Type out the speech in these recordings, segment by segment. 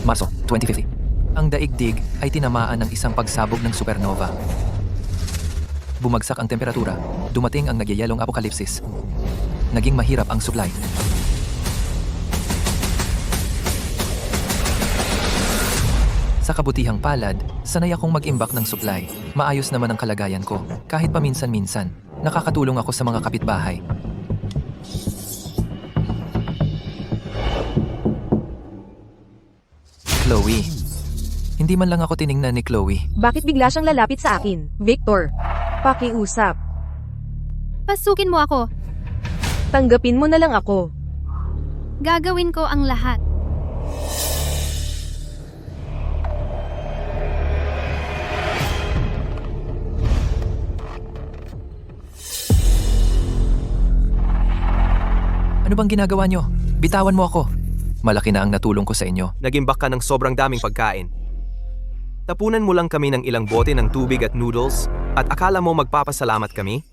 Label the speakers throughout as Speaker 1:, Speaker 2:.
Speaker 1: Marso 2050. Ang daigdig ay tinamaan ng isang pagsabog ng supernova. Bumagsak ang temperatura, dumating ang nagyayelong apokalipsis. Naging mahirap ang supply. Sa kabutihang palad, sanay akong mag-imbak ng supply. Maayos naman ang kalagayan ko, kahit paminsan-minsan. Nakakatulong ako sa mga kapitbahay. Chloe. Hindi man lang ako tiningnan ni Chloe.
Speaker 2: Bakit bigla siyang lalapit sa akin? Victor, pakiusap.
Speaker 3: Pasukin mo ako.
Speaker 2: Tanggapin mo na lang ako.
Speaker 3: Gagawin ko ang lahat.
Speaker 1: Ano bang ginagawa nyo? Bitawan mo ako. Malaki na ang natulong ko sa inyo.
Speaker 4: Nagimbak ka ng sobrang daming pagkain. Tapunan mo lang kami ng ilang bote ng tubig at noodles at akala mo magpapasalamat kami?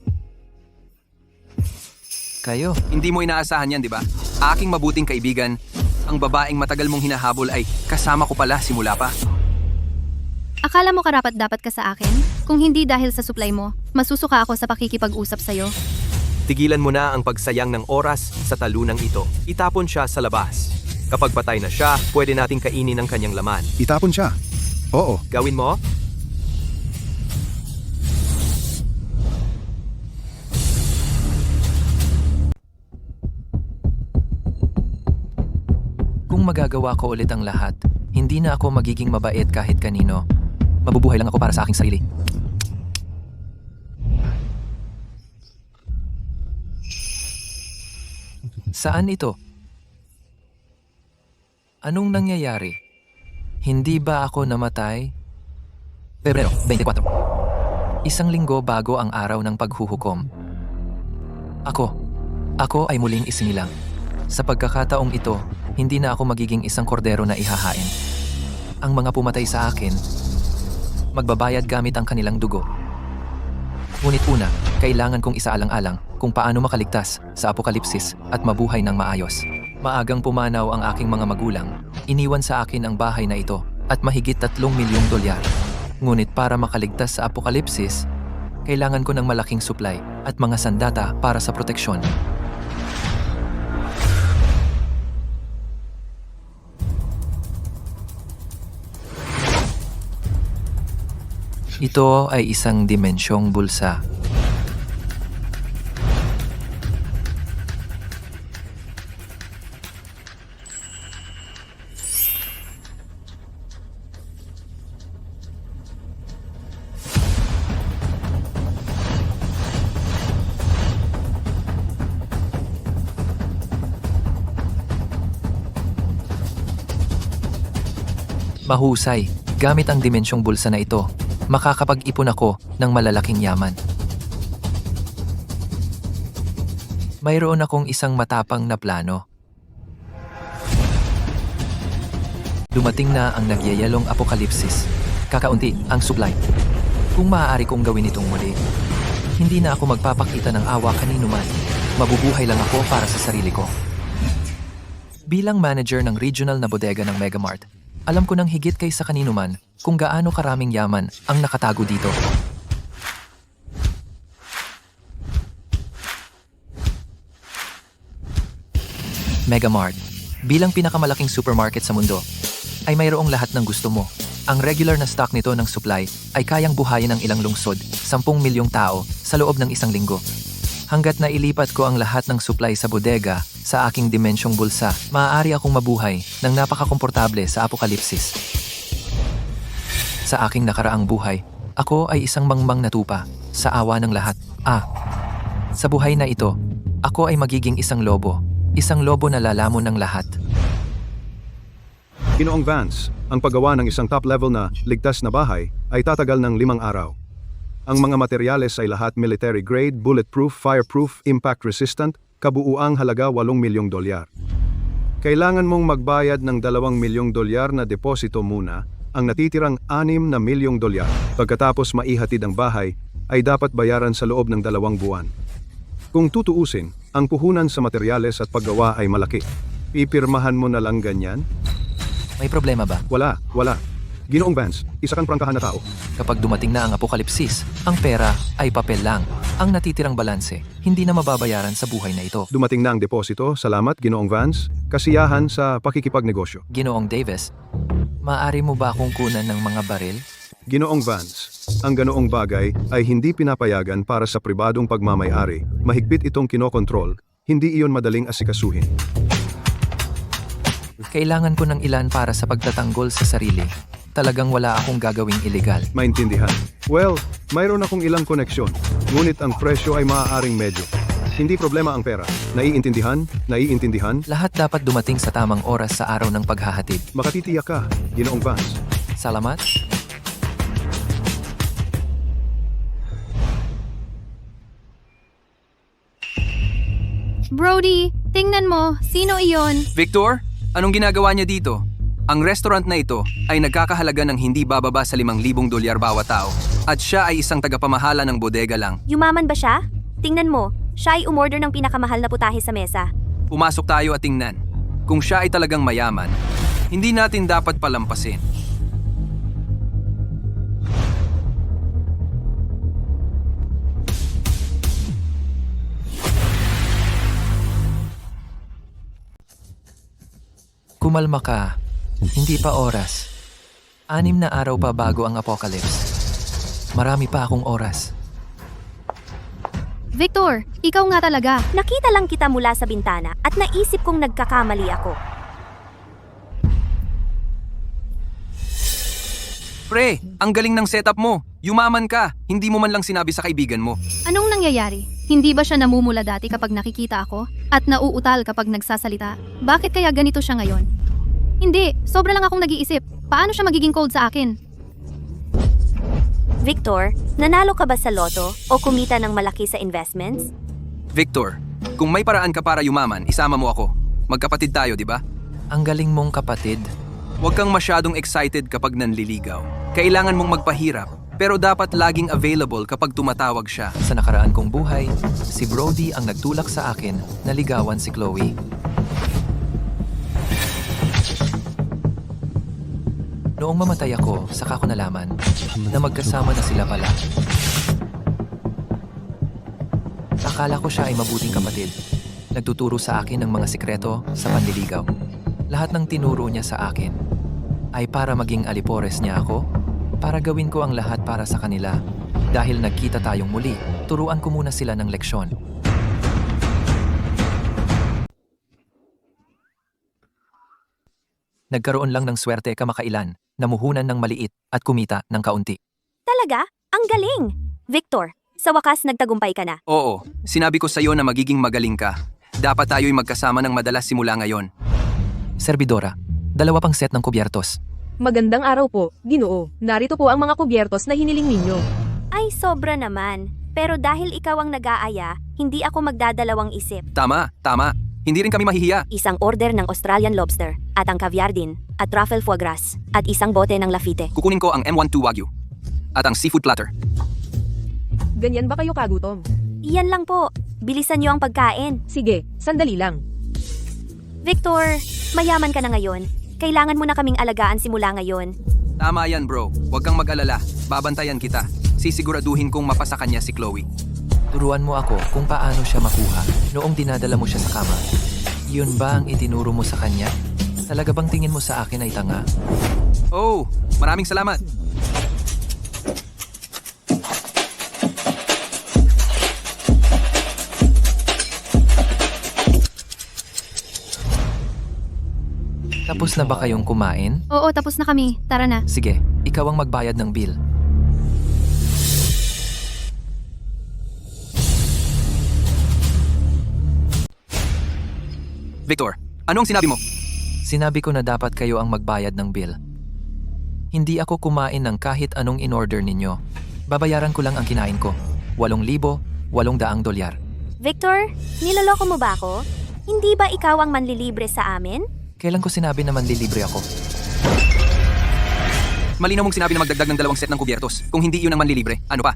Speaker 1: Kayo.
Speaker 5: Hindi mo inaasahan yan, di ba? Aking mabuting kaibigan, ang babaeng matagal mong hinahabol ay kasama ko pala simula pa.
Speaker 3: Akala mo karapat-dapat ka sa akin? Kung hindi dahil sa supply mo, masusuka ako sa pakikipag-usap sa'yo.
Speaker 4: Tigilan mo na ang pagsayang ng oras sa talunang ito. Itapon siya sa labas. Kapag patay na siya, pwede nating kainin ang kanyang laman.
Speaker 6: Itapon siya. Oo.
Speaker 4: Gawin mo?
Speaker 1: Kung magagawa ko ulit ang lahat, hindi na ako magiging mabait kahit kanino. Mabubuhay lang ako para sa aking sarili. Saan ito? Anong nangyayari? Hindi ba ako namatay? Pebrero 24. Isang linggo bago ang araw ng paghuhukom. Ako ay muling isinilang. Sa pagkakataong ito, hindi na ako magiging isang kordero na ihahain. Ang mga pumatay sa akin, magbabayad gamit ang kanilang dugo. Ngunit una, kailangan kong isaalang-alang kung paano makaligtas sa apokalipsis at mabuhay ng maayos. Maagang pumanaw ang aking mga magulang. Iniwan sa akin ang bahay na ito at mahigit 3 milyong dolyar. Ngunit para makaligtas sa apokalipsis, kailangan ko ng malaking supply at mga sandata para sa proteksyon. Ito ay isang dimensyong bulsa. Mahusay, gamit ang dimensyong bulsa na ito, makakapag-ipon ako ng malalaking yaman. Mayroon akong isang matapang na plano. Dumating na ang nagyayalong apokalipsis. Kakaunti ang supply. Kung maaari kong gawin itong muli, hindi na ako magpapakita ng awa kanino man. Mabubuhay lang ako para sa sarili ko. Bilang manager ng regional na bodega ng Megamart, alam ko nang higit kaysa kanino man kung gaano karaming yaman ang nakatago dito. Megamart, bilang pinakamalaking supermarket sa mundo, ay mayroong lahat ng gusto mo. Ang regular na stock nito ng supply ay kayang buhayin ng ilang lungsod, 10 milyong tao sa loob ng isang linggo. Hanggat nailipat ko ang lahat ng supply sa bodega sa aking dimensyong bulsa, maaari akong mabuhay ng napakakomportable sa apokalipsis. Sa aking nakaraang buhay, ako ay isang mangmang na tupa sa awa ng lahat. Sa buhay na ito, ako ay magiging isang lobo na lalamon ng lahat.
Speaker 6: Ginoong Vance, ang paggawa ng isang top-level na ligtas na bahay ay tatagal ng 5 araw. Ang mga materyales ay lahat military-grade, bulletproof, fireproof, impact-resistant, kabuuang halaga 8 milyong dolyar. Kailangan mong magbayad ng 2 milyong dolyar na deposito muna, ang natitirang 6 na milyong dolyar. Pagkatapos maihatid ang bahay, ay dapat bayaran sa loob ng 2 buwan. Kung tutuusin, ang puhunan sa materyales at paggawa ay malaki. Pipirmahan mo na lang ganyan?
Speaker 1: May problema ba?
Speaker 6: Wala. Ginoong Vance, isa kang prangkahan na tao.
Speaker 1: Kapag dumating na ang apokalipsis, ang pera ay papel lang. Ang natitirang balanse, hindi na mababayaran sa buhay na ito.
Speaker 6: Dumating na ang deposito, salamat Ginoong Vance. Kasiyahan sa pakikipagnegosyo.
Speaker 1: Ginoong Davis, maaari mo ba akong kunan ng mga baril?
Speaker 6: Ginoong Vance, ang ganoong bagay ay hindi pinapayagan para sa pribadong pagmamayari. Mahigpit itong kinokontrol, hindi iyon madaling asikasuhin.
Speaker 1: Kailangan ko ng ilan para sa pagtatanggol sa sarili. Talagang wala akong gagawing ilegal.
Speaker 6: Maintindihan. Well, mayroon akong ilang koneksyon, ngunit ang presyo ay maaaring medyo. Hindi problema ang pera. Naiintindihan?
Speaker 1: Lahat dapat dumating sa tamang oras sa araw ng paghahatid.
Speaker 6: Makatitiyak ka, Ginoong Vance.
Speaker 1: Salamat.
Speaker 3: Brody, tingnan mo, sino iyon?
Speaker 5: Victor, anong ginagawa niya dito? Ang restaurant na ito ay nagkakahalaga ng hindi bababa sa $5,000 bawat tao. At siya ay isang tagapamahala ng bodega lang.
Speaker 7: Yumaman ba siya? Tingnan mo, siya ay umorder ng pinakamahal na putahe sa mesa.
Speaker 5: Pumasok tayo at tingnan. Kung siya ay talagang mayaman, hindi natin dapat palampasin.
Speaker 1: Kumalma ka. Hindi pa oras. 6 na araw pa bago ang apocalypse. Marami pa akong oras.
Speaker 3: Victor, ikaw nga talaga.
Speaker 7: Nakita lang kita mula sa bintana at naisip kong nagkakamali ako.
Speaker 5: Pre, ang galing ng setup mo. Yumaman ka. Hindi mo man lang sinabi sa kaibigan mo.
Speaker 3: Anong nangyayari? Hindi ba siya namumula dati kapag nakikita ako? At nauutal kapag nagsasalita? Bakit kaya ganito siya ngayon? Hindi, sobra lang akong nag-iisip. Paano siya magiging cold sa akin?
Speaker 7: Victor, nanalo ka ba sa loto o kumita ng malaki sa investments?
Speaker 5: Victor, kung may paraan ka para yumaman, isama mo ako. Magkapatid tayo, di ba?
Speaker 1: Ang galing mong kapatid.
Speaker 5: Huwag kang masyadong excited kapag nanliligaw. Kailangan mong magpahirap, pero dapat laging available kapag tumatawag siya.
Speaker 1: Sa nakaraan kong buhay, si Brody ang nagtulak sa akin na ligawan si Chloe. Noong mamatay ako, saka ko nalaman na magkasama na sila pala. Akala ko siya ay mabuting kapatid. Nagtuturo sa akin ng mga sikreto sa panliligaw. Lahat ng tinuro niya sa akin ay para maging alipores niya ako, para gawin ko ang lahat para sa kanila. Dahil nagkita tayong muli, turuan ko muna sila ng leksyon. Nagkaroon lang ng swerte kamakailan, namuhunan ng maliit at kumita ng kaunti.
Speaker 7: Talaga? Ang galing! Victor, sa wakas nagtagumpay ka na.
Speaker 5: Oo, sinabi ko sa'yo na magiging magaling ka. Dapat tayo'y magkasama ng madalas simula ngayon.
Speaker 1: Servidora, 2 pang set ng kubyertos.
Speaker 2: Magandang araw po, Ginoo. Narito po ang mga kubyertos na hiniling ninyo.
Speaker 7: Ay, sobra naman. Pero dahil ikaw ang nag-aaya, hindi ako magdadalawang isip.
Speaker 5: Tama. Hindi rin kami mahihiya.
Speaker 7: Isang order ng Australian lobster, at ang caviar din, at truffle foie gras, at isang bote ng Lafite.
Speaker 5: Kukunin ko ang M12 Wagyu. At ang seafood platter.
Speaker 2: Ganyan ba kayo kagutom?
Speaker 7: Iyan lang po. Bilisan niyo ang pagkain.
Speaker 2: Sige, sandali lang.
Speaker 7: Victor, mayaman ka na ngayon. Kailangan mo na kaming alagaan simula ngayon.
Speaker 5: Tama yan bro. Huwag kang mag-alala. Babantayan kita. Sisiguraduhin kong mapasa kanya si Chloe.
Speaker 1: Turuan mo ako kung paano siya makuha noong dinadala mo siya sa kama. Yun ba ang itinuro mo sa kanya? Talaga bang tingin mo sa akin ay tanga?
Speaker 5: Oh, maraming salamat.
Speaker 1: Tapos na ba kayong kumain?
Speaker 3: Oo, tapos na kami. Tara na.
Speaker 1: Sige, ikaw ang magbayad ng bill.
Speaker 5: Victor, anong sinabi mo?
Speaker 1: Sinabi ko na dapat kayo ang magbayad ng bill. Hindi ako kumain ng kahit anong in-order ninyo. Babayaran ko lang ang kinain ko. $8,800.
Speaker 7: Victor, niloloko mo ba ako? Hindi ba ikaw ang manlilibre sa amin?
Speaker 1: Kailan ko sinabi na manlilibre ako?
Speaker 5: Malinaw mong sinabi na magdagdag ng 2 set ng kubyertos. Kung hindi yun ang manlilibre, ano pa?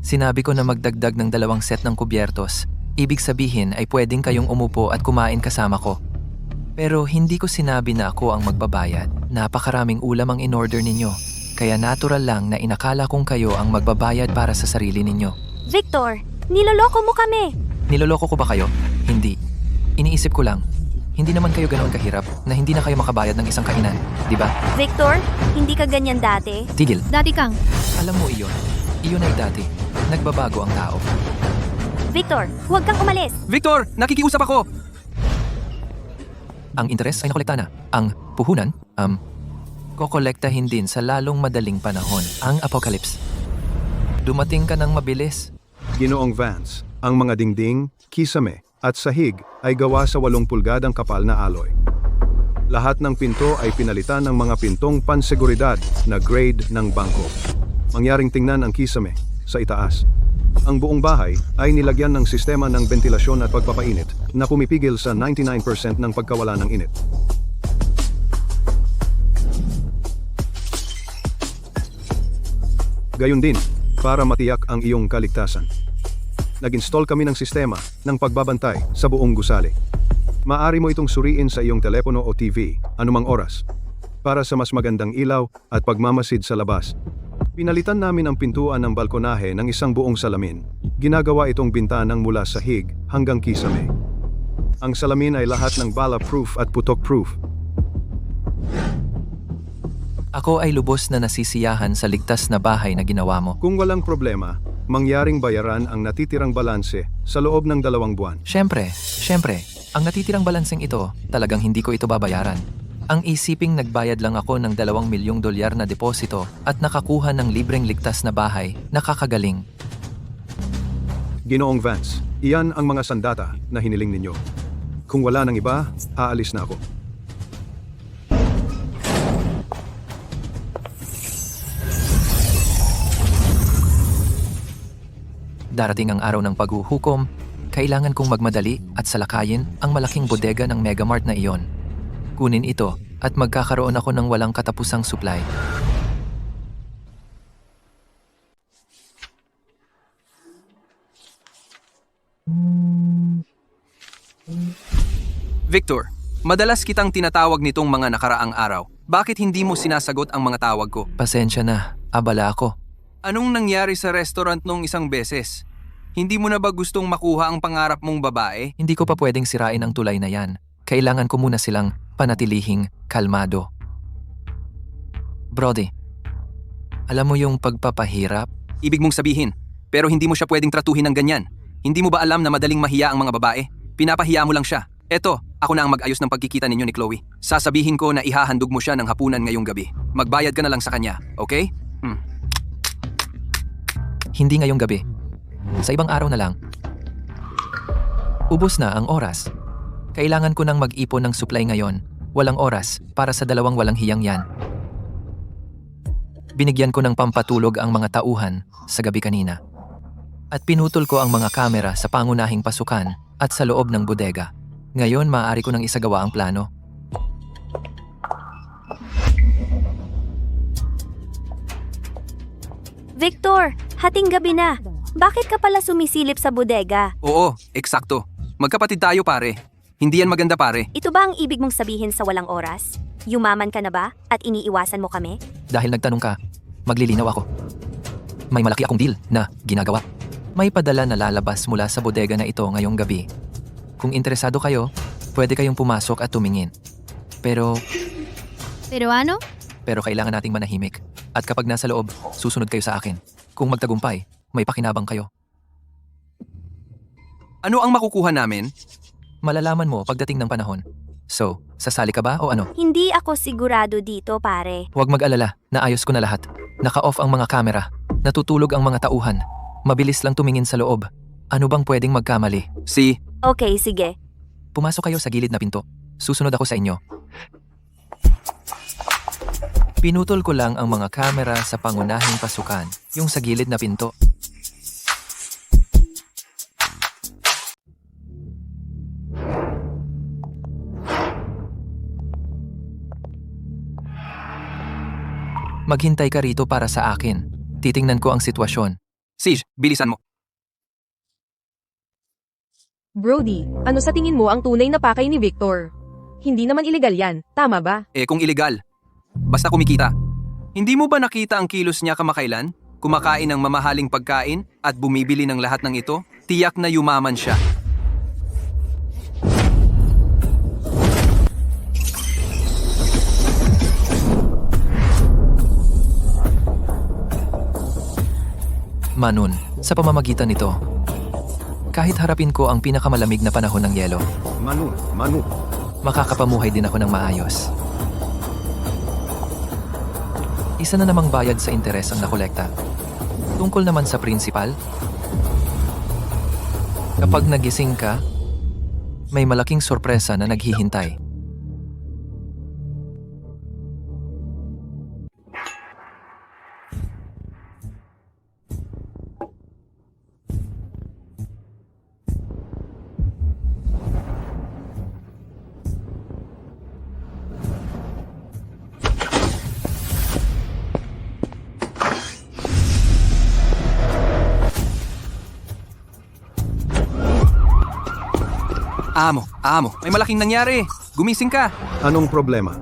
Speaker 1: Sinabi ko na magdagdag ng 2 set ng kubyertos. Ibig sabihin ay pwedeng kayong umupo at kumain kasama ko. Pero hindi ko sinabi na ako ang magbabayad. Napakaraming ulam ang in-order ninyo. Kaya natural lang na inakala kong kayo ang magbabayad para sa sarili ninyo.
Speaker 7: Victor, niloloko mo kami.
Speaker 1: Niloloko ko ba kayo? Hindi. Iniisip ko lang, hindi naman kayo ganoon kahirap na hindi na kayo makabayad ng isang kainan, di ba?
Speaker 7: Victor, hindi ka ganyan dati.
Speaker 1: Tigil.
Speaker 3: Dati kang,
Speaker 1: Alam mo iyon. Iyon ay dati. Nagbabago ang tao.
Speaker 7: Victor, huwag kang umalis.
Speaker 5: Victor, nakikiusap ako!
Speaker 1: Ang interes ay nakolekta na. Ang puhunan, kokolektahin din sa lalong madaling panahon. Ang apocalypse. Dumating ka ng mabilis.
Speaker 6: Ginoong Vance, ang mga dingding, kisame, at sahig ay gawa sa 8 pulgadang kapal na alloy. Lahat ng pinto ay pinalitan ng mga pintong panseguridad na grade ng bangko. Mangyaring tingnan ang kisame sa itaas. Ang buong bahay ay nilagyan ng sistema ng ventilasyon at pagpapainit na pumipigil sa 99% ng pagkawala ng init. Gayon din, para matiyak ang iyong kaligtasan. Nag-install kami ng sistema ng pagbabantay sa buong gusali. Maaari mo itong suriin sa iyong telepono o TV anumang oras para sa mas magandang ilaw at pagmamasid sa labas. Pinalitan namin ang pintuan ng balkonahe ng isang buong salamin. Ginagawa itong bintanang mula sahig hanggang kisame. Ang salamin ay lahat ng bala-proof at putok-proof.
Speaker 1: Ako ay lubos na nasisiyahan sa ligtas na bahay na ginawa mo.
Speaker 6: Kung walang problema, mangyaring bayaran ang natitirang balanse sa loob ng 2 buwan.
Speaker 1: Siyempre, ang natitirang balanseng ito, talagang hindi ko ito babayaran. Ang isiping nagbayad lang ako ng $2 milyong na deposito at nakakuha ng libreng ligtas na bahay, nakakagaling.
Speaker 6: Ginoong Vance, iyan ang mga sandata na hiniling ninyo. Kung wala nang iba, aalis na ako.
Speaker 1: Darating ang araw ng paghuhukom, kailangan kong magmadali at salakayin ang malaking bodega ng Megamart na iyon. Kunin ito at magkakaroon ako ng walang katapusang supply.
Speaker 5: Victor, madalas kitang tinatawag nitong mga nakaraang araw. Bakit hindi mo sinasagot ang mga tawag ko?
Speaker 1: Pasensya na, abala ako.
Speaker 5: Anong nangyari sa restaurant nung isang beses? Hindi mo na ba gustong makuha ang pangarap mong babae?
Speaker 1: Hindi ko pa pwedeng sirain ang tulay na yan. Kailangan ko muna silang panatilihing kalmado. Brody, alam mo yung pagpapahirap?
Speaker 5: Ibig mong sabihin, pero hindi mo siya pwedeng tratuhin ng ganyan. Hindi mo ba alam na madaling mahiya ang mga babae? Pinapahiya mo lang siya. Eto, ako na ang mag-ayos ng pagkikita ninyo ni Chloe. Sasabihin ko na ihahandog mo siya ng hapunan ngayong gabi. Magbayad ka na lang sa kanya, okay?
Speaker 1: Hindi ngayong gabi. Sa ibang araw na lang. Ubos na ang oras. Kailangan ko nang mag-ipon ng supply ngayon. Walang oras para sa 2 walang hiyang yan. Binigyan ko ng pampatulog ang mga tauhan sa gabi kanina. At pinutol ko ang mga kamera sa pangunahing pasukan at sa loob ng bodega. Ngayon maaari ko nang isagawa ang plano.
Speaker 7: Victor, hating gabi na. Bakit ka pala sumisilip sa bodega?
Speaker 5: Oo, eksakto. Magkapatid tayo pare. Hindi yan maganda pare.
Speaker 7: Ito ba ang ibig mong sabihin sa walang oras? Yumaman ka na ba at iniiwasan mo kami?
Speaker 1: Dahil nagtanong ka, maglilinaw ako. May malaki akong deal na ginagawa. May padala na lalabas mula sa bodega na ito ngayong gabi. Kung interesado kayo, pwede kayong pumasok at tumingin. Pero
Speaker 3: ano?
Speaker 1: kailangan nating manahimik. At kapag nasa loob, susunod kayo sa akin. Kung magtagumpay, may pakinabang kayo.
Speaker 5: Ano ang makukuha namin?
Speaker 1: Malalaman mo pagdating ng panahon. So, sasali ka ba o ano?
Speaker 7: Hindi ako sigurado dito, pare.
Speaker 1: Huwag mag-alala, naayos ko na lahat. Naka-off ang mga kamera. Natutulog ang mga tauhan. Mabilis lang tumingin sa loob. Ano bang pwedeng magkamali?
Speaker 7: Okay, sige.
Speaker 1: Pumasok kayo sa gilid na pinto. Susunod ako sa inyo. Pinutol ko lang ang mga kamera sa pangunahing pasukan, yung sa gilid na pinto. Maghintay ka rito para sa akin. Titingnan ko ang sitwasyon.
Speaker 5: Sige, bilisan mo.
Speaker 2: Brody, ano sa tingin mo ang tunay na pakay ni Victor? Hindi naman illegal yan, tama ba?
Speaker 5: Eh kung illegal, basta kumikita. Hindi mo ba nakita ang kilos niya kamakailan? Kumakain ng mamahaling pagkain at bumibili ng lahat ng ito? Tiyak na yumaman siya.
Speaker 1: Manun, sa pamamagitan nito, kahit harapin ko ang pinakamalamig na panahon ng yelo,
Speaker 6: Manu.
Speaker 1: makakapamuhay din ako ng maayos. Isa na namang bayad sa interes ang nakolekta. Tungkol naman sa principal, kapag nagising ka, may malaking sorpresa na naghihintay.
Speaker 5: Amo, may malaking nangyari. Gumising ka.
Speaker 6: Anong problema?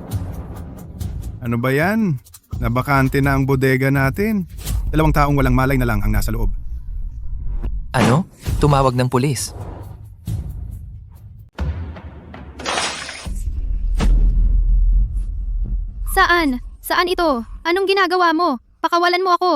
Speaker 8: Ano ba yan? Nabakante na ang bodega natin. 2 taong walang malay na lang ang nasa loob.
Speaker 1: Ano? Tumawag ng pulis.
Speaker 3: Saan? Saan ito? Anong ginagawa mo? Pakawalan mo ako.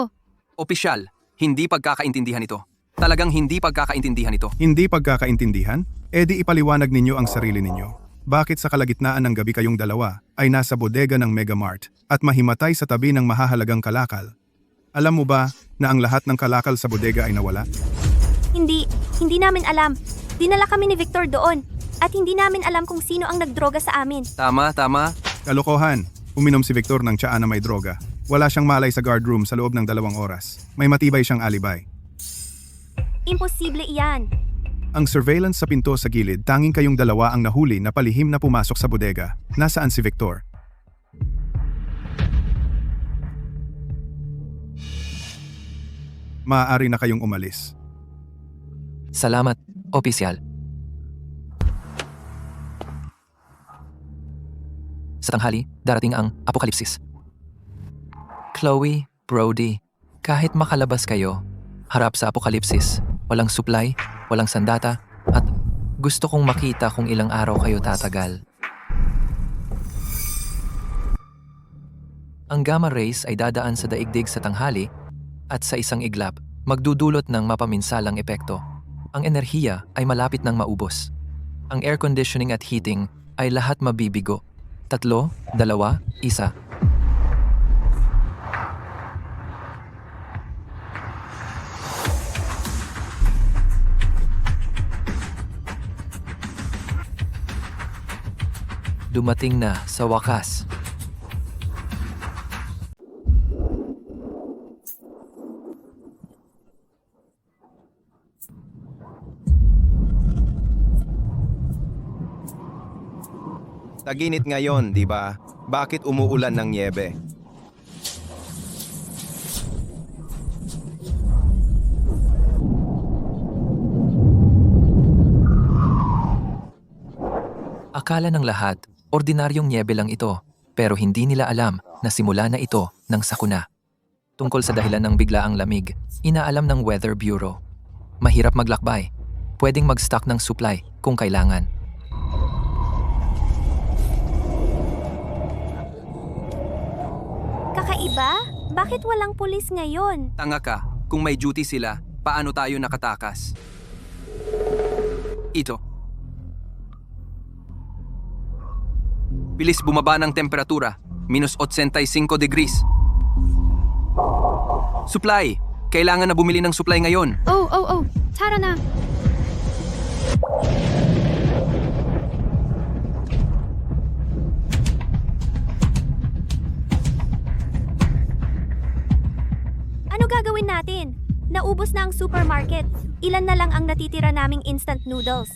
Speaker 5: Opisyal, hindi pagkakaintindihan ito. Talagang hindi pagkakaintindihan ito.
Speaker 8: Hindi pagkakaintindihan? E di ipaliwanag ninyo ang sarili ninyo. Bakit sa kalagitnaan ng gabi kayong dalawa ay nasa bodega ng Megamart at mahimatay sa tabi ng mahahalagang kalakal? Alam mo ba na ang lahat ng kalakal sa bodega ay nawala?
Speaker 7: Hindi namin alam. Dinala kami ni Victor doon. At hindi namin alam kung sino ang nagdroga sa amin.
Speaker 5: Tama.
Speaker 8: Kalokohan. Uminom si Victor ng tsaa na may droga. Wala siyang malay sa guard room sa loob ng 2 oras. May matibay siyang alibay.
Speaker 7: Imposible iyan.
Speaker 8: Ang surveillance sa pinto sa gilid, tanging kayong dalawa ang nahuli na palihim na pumasok sa bodega. Nasaan si Victor? Maaari na kayong umalis.
Speaker 1: Salamat, opisyal. Sa tanghali, darating ang apokalipsis. Chloe, Brody, kahit makalabas kayo, harap sa apokalipsis, walang supply, walang sandata, at gusto kong makita kung ilang araw kayo tatagal. Ang gamma rays ay dadaan sa daigdig sa tanghali at sa isang iglap, magdudulot ng mapaminsalang epekto. Ang enerhiya ay malapit ng maubos. Ang air conditioning at heating ay lahat mabibigo. 3, 2, 1. Dumating na sa wakas.
Speaker 4: Taginit ngayon, di ba? Bakit umuulan ng niebe?
Speaker 1: Akala ng lahat, ordinaryong niebe lang ito, pero hindi nila alam na simula na ito ng sakuna. Tungkol sa dahilan ng biglaang lamig, inaalam ng Weather Bureau. Mahirap maglakbay. Pwedeng mag-stock ng supply kung kailangan.
Speaker 7: Kakaiba? Bakit walang pulis ngayon?
Speaker 5: Tanga ka, kung may duty sila, paano tayo nakatakas? Ito. Bilis bumaba ng temperatura, -85 degrees. Supply! Kailangan na bumili ng supply ngayon.
Speaker 3: Oh, tara na.
Speaker 7: Ano gagawin natin? Naubos na ang supermarket. Ilan na lang ang natitira naming instant noodles.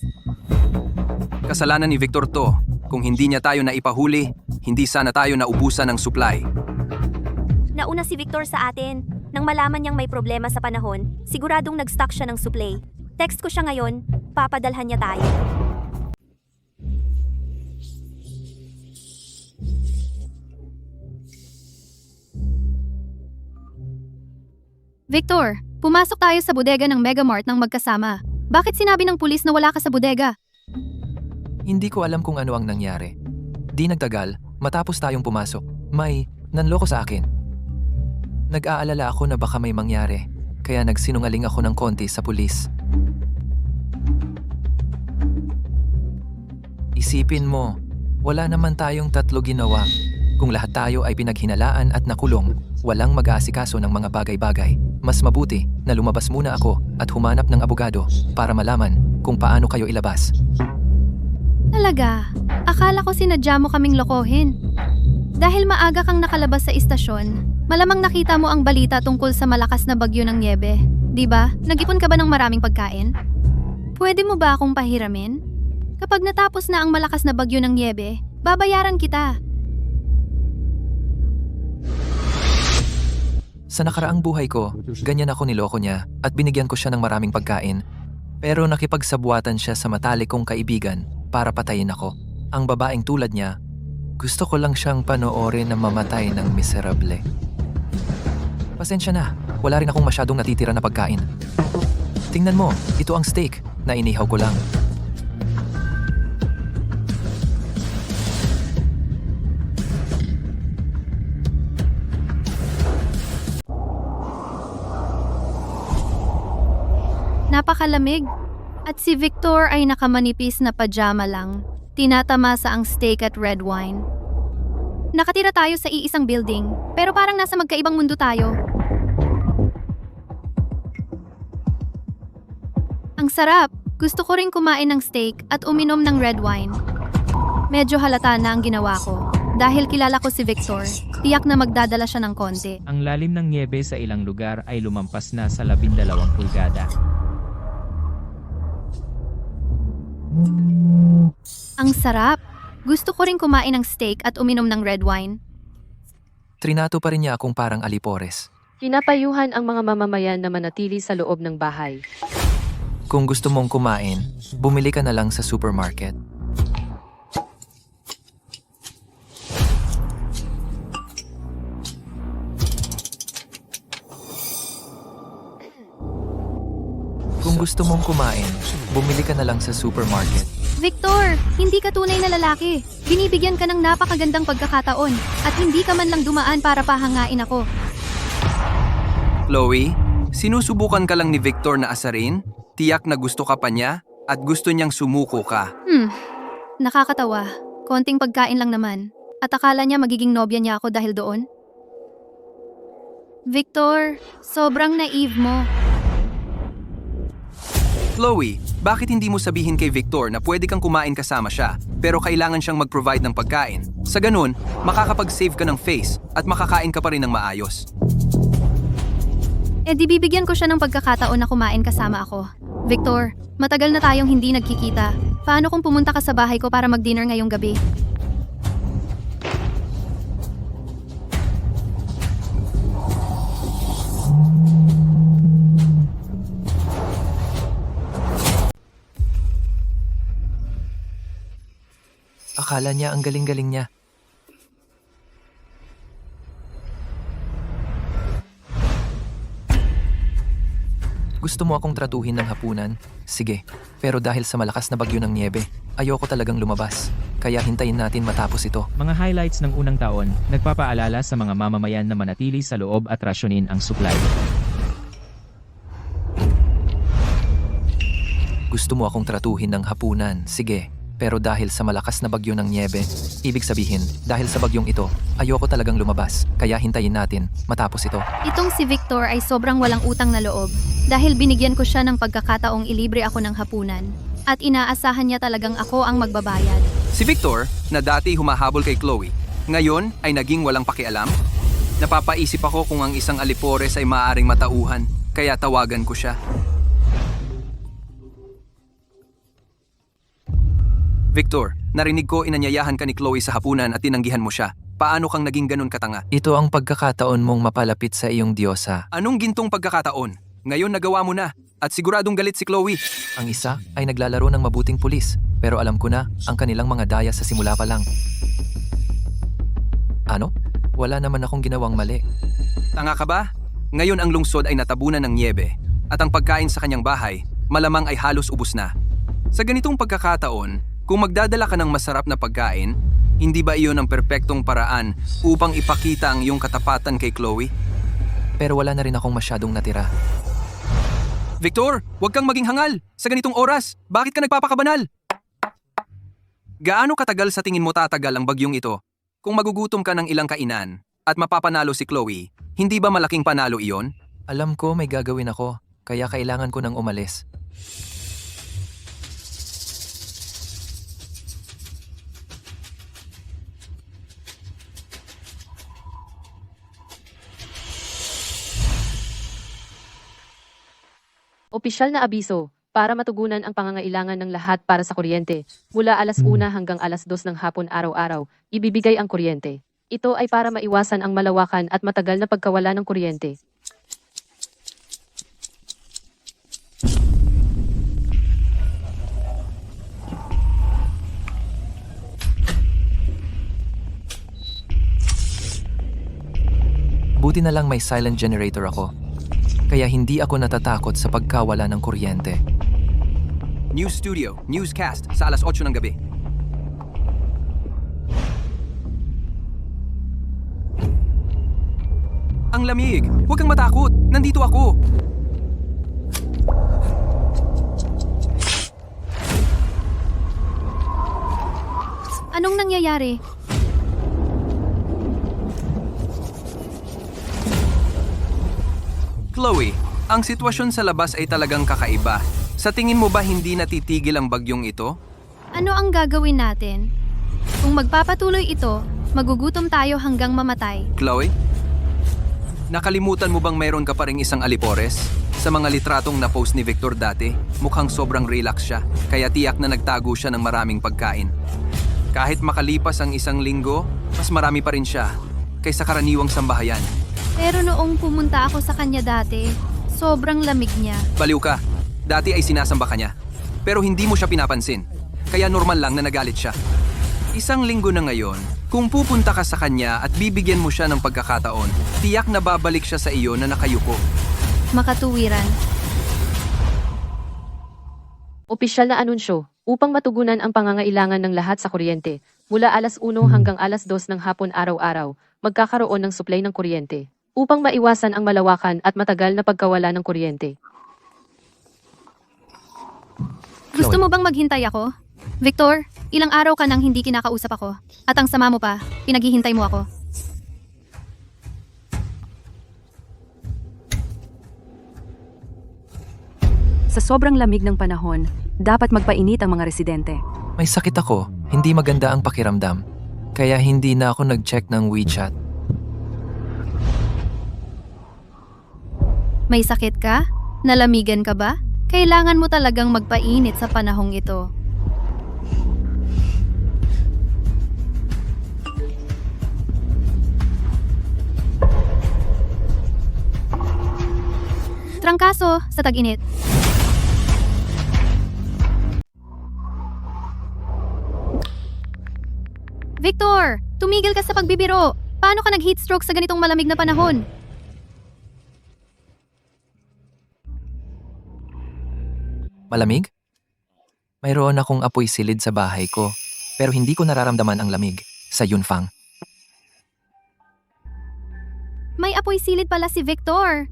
Speaker 5: Kasalanan ni Victor to. Kung hindi niya tayo naipahuli, hindi sana tayo naubusan ng supply.
Speaker 7: Nauna si Victor sa atin. Nang malaman niyang may problema sa panahon, siguradong nag-stock siya ng supply. Text ko siya ngayon, papadalhan niya tayo.
Speaker 3: Victor, pumasok tayo sa bodega ng Megamart ng magkasama. Bakit sinabi ng pulis na wala ka sa bodega?
Speaker 1: Hindi ko alam kung ano ang nangyari. Di nagtagal, matapos tayong pumasok, may nanloko sa akin. Nag-aalala ako na baka may mangyari, kaya nagsinungaling ako ng konti sa pulis. Isipin mo, wala naman tayong tatlo ginawa. Kung lahat tayo ay pinaghinalaan at nakulong, walang mag-aasikaso ng mga bagay-bagay. Mas mabuti na lumabas muna ako at humanap ng abogado para malaman kung paano kayo ilabas.
Speaker 3: Talaga, akala ko sinadya mo kaming lokohin. Dahil maaga kang nakalabas sa istasyon, malamang nakita mo ang balita tungkol sa malakas na bagyo ng niebe. Di ba? Nag-ipon ka ba ng maraming pagkain? Pwede mo ba akong pahiramin? Kapag natapos na ang malakas na bagyo ng niebe, babayaran kita.
Speaker 1: Sa nakaraang buhay ko, ganyan ako niloko niya at binigyan ko siya ng maraming pagkain. Pero nakipagsabwatan siya sa matalik kong kaibigan para patayin ako. Ang babaeng tulad niya, gusto ko lang siyang panoorin na mamatay ng miserable. Pasensya na, wala rin akong masyadong natitira na pagkain. Tingnan mo, ito ang steak na inihaw ko lang.
Speaker 3: Napakalamig. At si Victor ay nakamanipis na pajama lang. Tinatamasa ang steak at red wine. Nakatira tayo sa iisang building, pero parang nasa magkaibang mundo tayo. Ang sarap! Gusto ko ring kumain ng steak at uminom ng red wine. Medyo halata na ang ginawa ko. Dahil kilala ko si Victor, tiyak na magdadala siya ng konti.
Speaker 9: Ang lalim ng niebe sa ilang lugar ay lumampas na sa 12 pulgada.
Speaker 3: Ang sarap! Gusto ko ring kumain ng steak at uminom ng red wine.
Speaker 1: Trinato pa rin niya akong parang alipores.
Speaker 2: Pinapayuhan ang mga mamamayan na manatili sa loob ng bahay.
Speaker 1: Kung gusto mong kumain, bumili ka na lang sa supermarket. Kung gusto mong kumain, bumili ka na lang sa supermarket.
Speaker 3: Victor, hindi ka tunay na lalaki. Binibigyan ka ng napakagandang pagkakataon at hindi ka man lang dumaan para pahangain ako.
Speaker 5: Chloe, sinusubukan ka lang ni Victor na asarin? Tiyak na gusto ka pa niya at gusto niyang sumuko ka.
Speaker 3: Nakakatawa. Konting pagkain lang naman. At akala niya magiging nobya niya ako dahil doon? Victor, sobrang naive mo.
Speaker 5: Chloe, bakit hindi mo sabihin kay Victor na pwede kang kumain kasama siya pero kailangan siyang mag-provide ng pagkain? Sa ganun, makakapag-save ka ng face at makakain ka pa rin ng maayos.
Speaker 3: Eh di bibigyan ko siya ng pagkakataon na kumain kasama ako. Victor, matagal na tayong hindi nagkikita. Paano kung pumunta ka sa bahay ko para mag-dinner ngayong gabi?
Speaker 1: Akala niya ang galing-galing niya. Gusto mo akong tratuhin ng hapunan? Sige, pero dahil sa malakas na bagyo ng niebe, ayoko talagang lumabas. Kaya hintayin natin matapos ito.
Speaker 9: Mga highlights ng unang taon, nagpapaalala sa mga mamamayan na manatili sa loob at rasyonin ang supply.
Speaker 1: Gusto mo akong tratuhin ng hapunan? Sige. Pero dahil sa malakas na bagyo ng niebe, ibig sabihin, dahil sa bagyong ito, ayoko talagang lumabas. Kaya hintayin natin matapos ito.
Speaker 3: Itong si Victor ay sobrang walang utang na loob dahil binigyan ko siya ng pagkakataong ilibre ako ng hapunan at inaasahan niya talagang ako ang magbabayad.
Speaker 5: Si Victor, na dati humahabol kay Chloe, ngayon ay naging walang pakialam? Napapaisip ako kung ang isang alipores ay maaaring matauhan, kaya tawagan ko siya. Victor, narinig ko inanyayahan ka ni Chloe sa hapunan at tinanggihan mo siya. Paano kang naging ganun katanga?
Speaker 1: Ito ang pagkakataon mong mapalapit sa iyong diyosa.
Speaker 5: Anong gintong pagkakataon? Ngayon nagawa mo na at siguradong galit si Chloe.
Speaker 1: Ang isa ay naglalaro ng mabuting pulis, pero alam ko na ang kanilang mga daya sa simula pa lang. Ano? Wala naman akong ginawang mali.
Speaker 5: Tanga ka ba? Ngayon ang lungsod ay natabunan ng niebe at ang pagkain sa kanyang bahay malamang ay halos ubos na. Sa ganitong pagkakataon, kung magdadala ka ng masarap na pagkain, hindi ba iyon ang perpektong paraan upang ipakita ang iyong katapatan kay Chloe?
Speaker 1: Pero wala na rin akong masyadong natira.
Speaker 5: Victor, huwag kang maging hangal! Sa ganitong oras, bakit ka nagpapakabanal? Gaano katagal sa tingin mo tatagal ang bagyong ito? Kung magugutom ka ng ilang kainan at mapapanalo si Chloe, hindi ba malaking panalo iyon?
Speaker 1: Alam ko may gagawin ako, kaya kailangan ko nang umalis.
Speaker 2: Opisyal na abiso, para matugunan ang pangangailangan ng lahat para sa kuryente. Mula alas 1 hanggang alas 2 ng hapon araw-araw, ibibigay ang kuryente. Ito ay para maiwasan ang malawakan at matagal na pagkawala ng kuryente.
Speaker 1: Buti na lang may silent generator ako. Kaya hindi ako natatakot sa pagkawala ng kuryente.
Speaker 5: News Studio, Newscast sa alas 8 ng gabi. Ang lamig! Huwag kang matakot! Nandito ako!
Speaker 3: Anong nangyayari?
Speaker 5: Chloe, ang sitwasyon sa labas ay talagang kakaiba. Sa tingin mo ba hindi natitigil ang bagyong ito?
Speaker 3: Ano ang gagawin natin? Kung magpapatuloy ito, magugutom tayo hanggang mamatay.
Speaker 5: Chloe? Nakalimutan mo bang mayroon ka pa ring isang alipores? Sa mga litratong na-post ni Victor dati, mukhang sobrang relax siya, kaya tiyak na nagtago siya ng maraming pagkain. Kahit makalipas ang isang linggo, mas marami pa rin siya kaysa karaniwang sambahayan.
Speaker 3: Pero noong pumunta ako sa kanya dati, sobrang lamig niya.
Speaker 5: Baliw ka. Dati ay sinasamba ka niya. Pero hindi mo siya pinapansin. Kaya normal lang na nagalit siya. Isang linggo na ngayon, kung pupunta ka sa kanya at bibigyan mo siya ng pagkakataon, tiyak na babalik siya sa iyo na nakayuko.
Speaker 3: Makatuwiran.
Speaker 2: Opisyal na anunsyo, upang matugunan ang pangangailangan ng lahat sa kuryente, mula alas 1 hanggang alas 2 ng hapon araw-araw, magkakaroon ng supply ng kuryente, upang maiwasan ang malawakan at matagal na pagkawala ng kuryente.
Speaker 3: Gusto mo bang maghintay ako? Victor, ilang araw ka nang hindi kinakausap ako. At ang sama mo pa, pinaghihintay mo ako.
Speaker 10: Sa sobrang lamig ng panahon, dapat magpainit ang mga residente.
Speaker 1: May sakit ako, hindi maganda ang pakiramdam. Kaya hindi na ako nag-check ng WeChat.
Speaker 3: May sakit ka? Nalamigan ka ba? Kailangan mo talagang magpainit sa panahong ito. Trangkaso sa tag-init. Victor, tumigil ka sa pagbibiro. Paano ka nag-heat stroke sa ganitong malamig na panahon?
Speaker 1: Malamig? Mayroon akong apoy silid sa bahay ko, pero hindi ko nararamdaman ang lamig sa Yunfang.
Speaker 3: May apoy silid pala si Victor.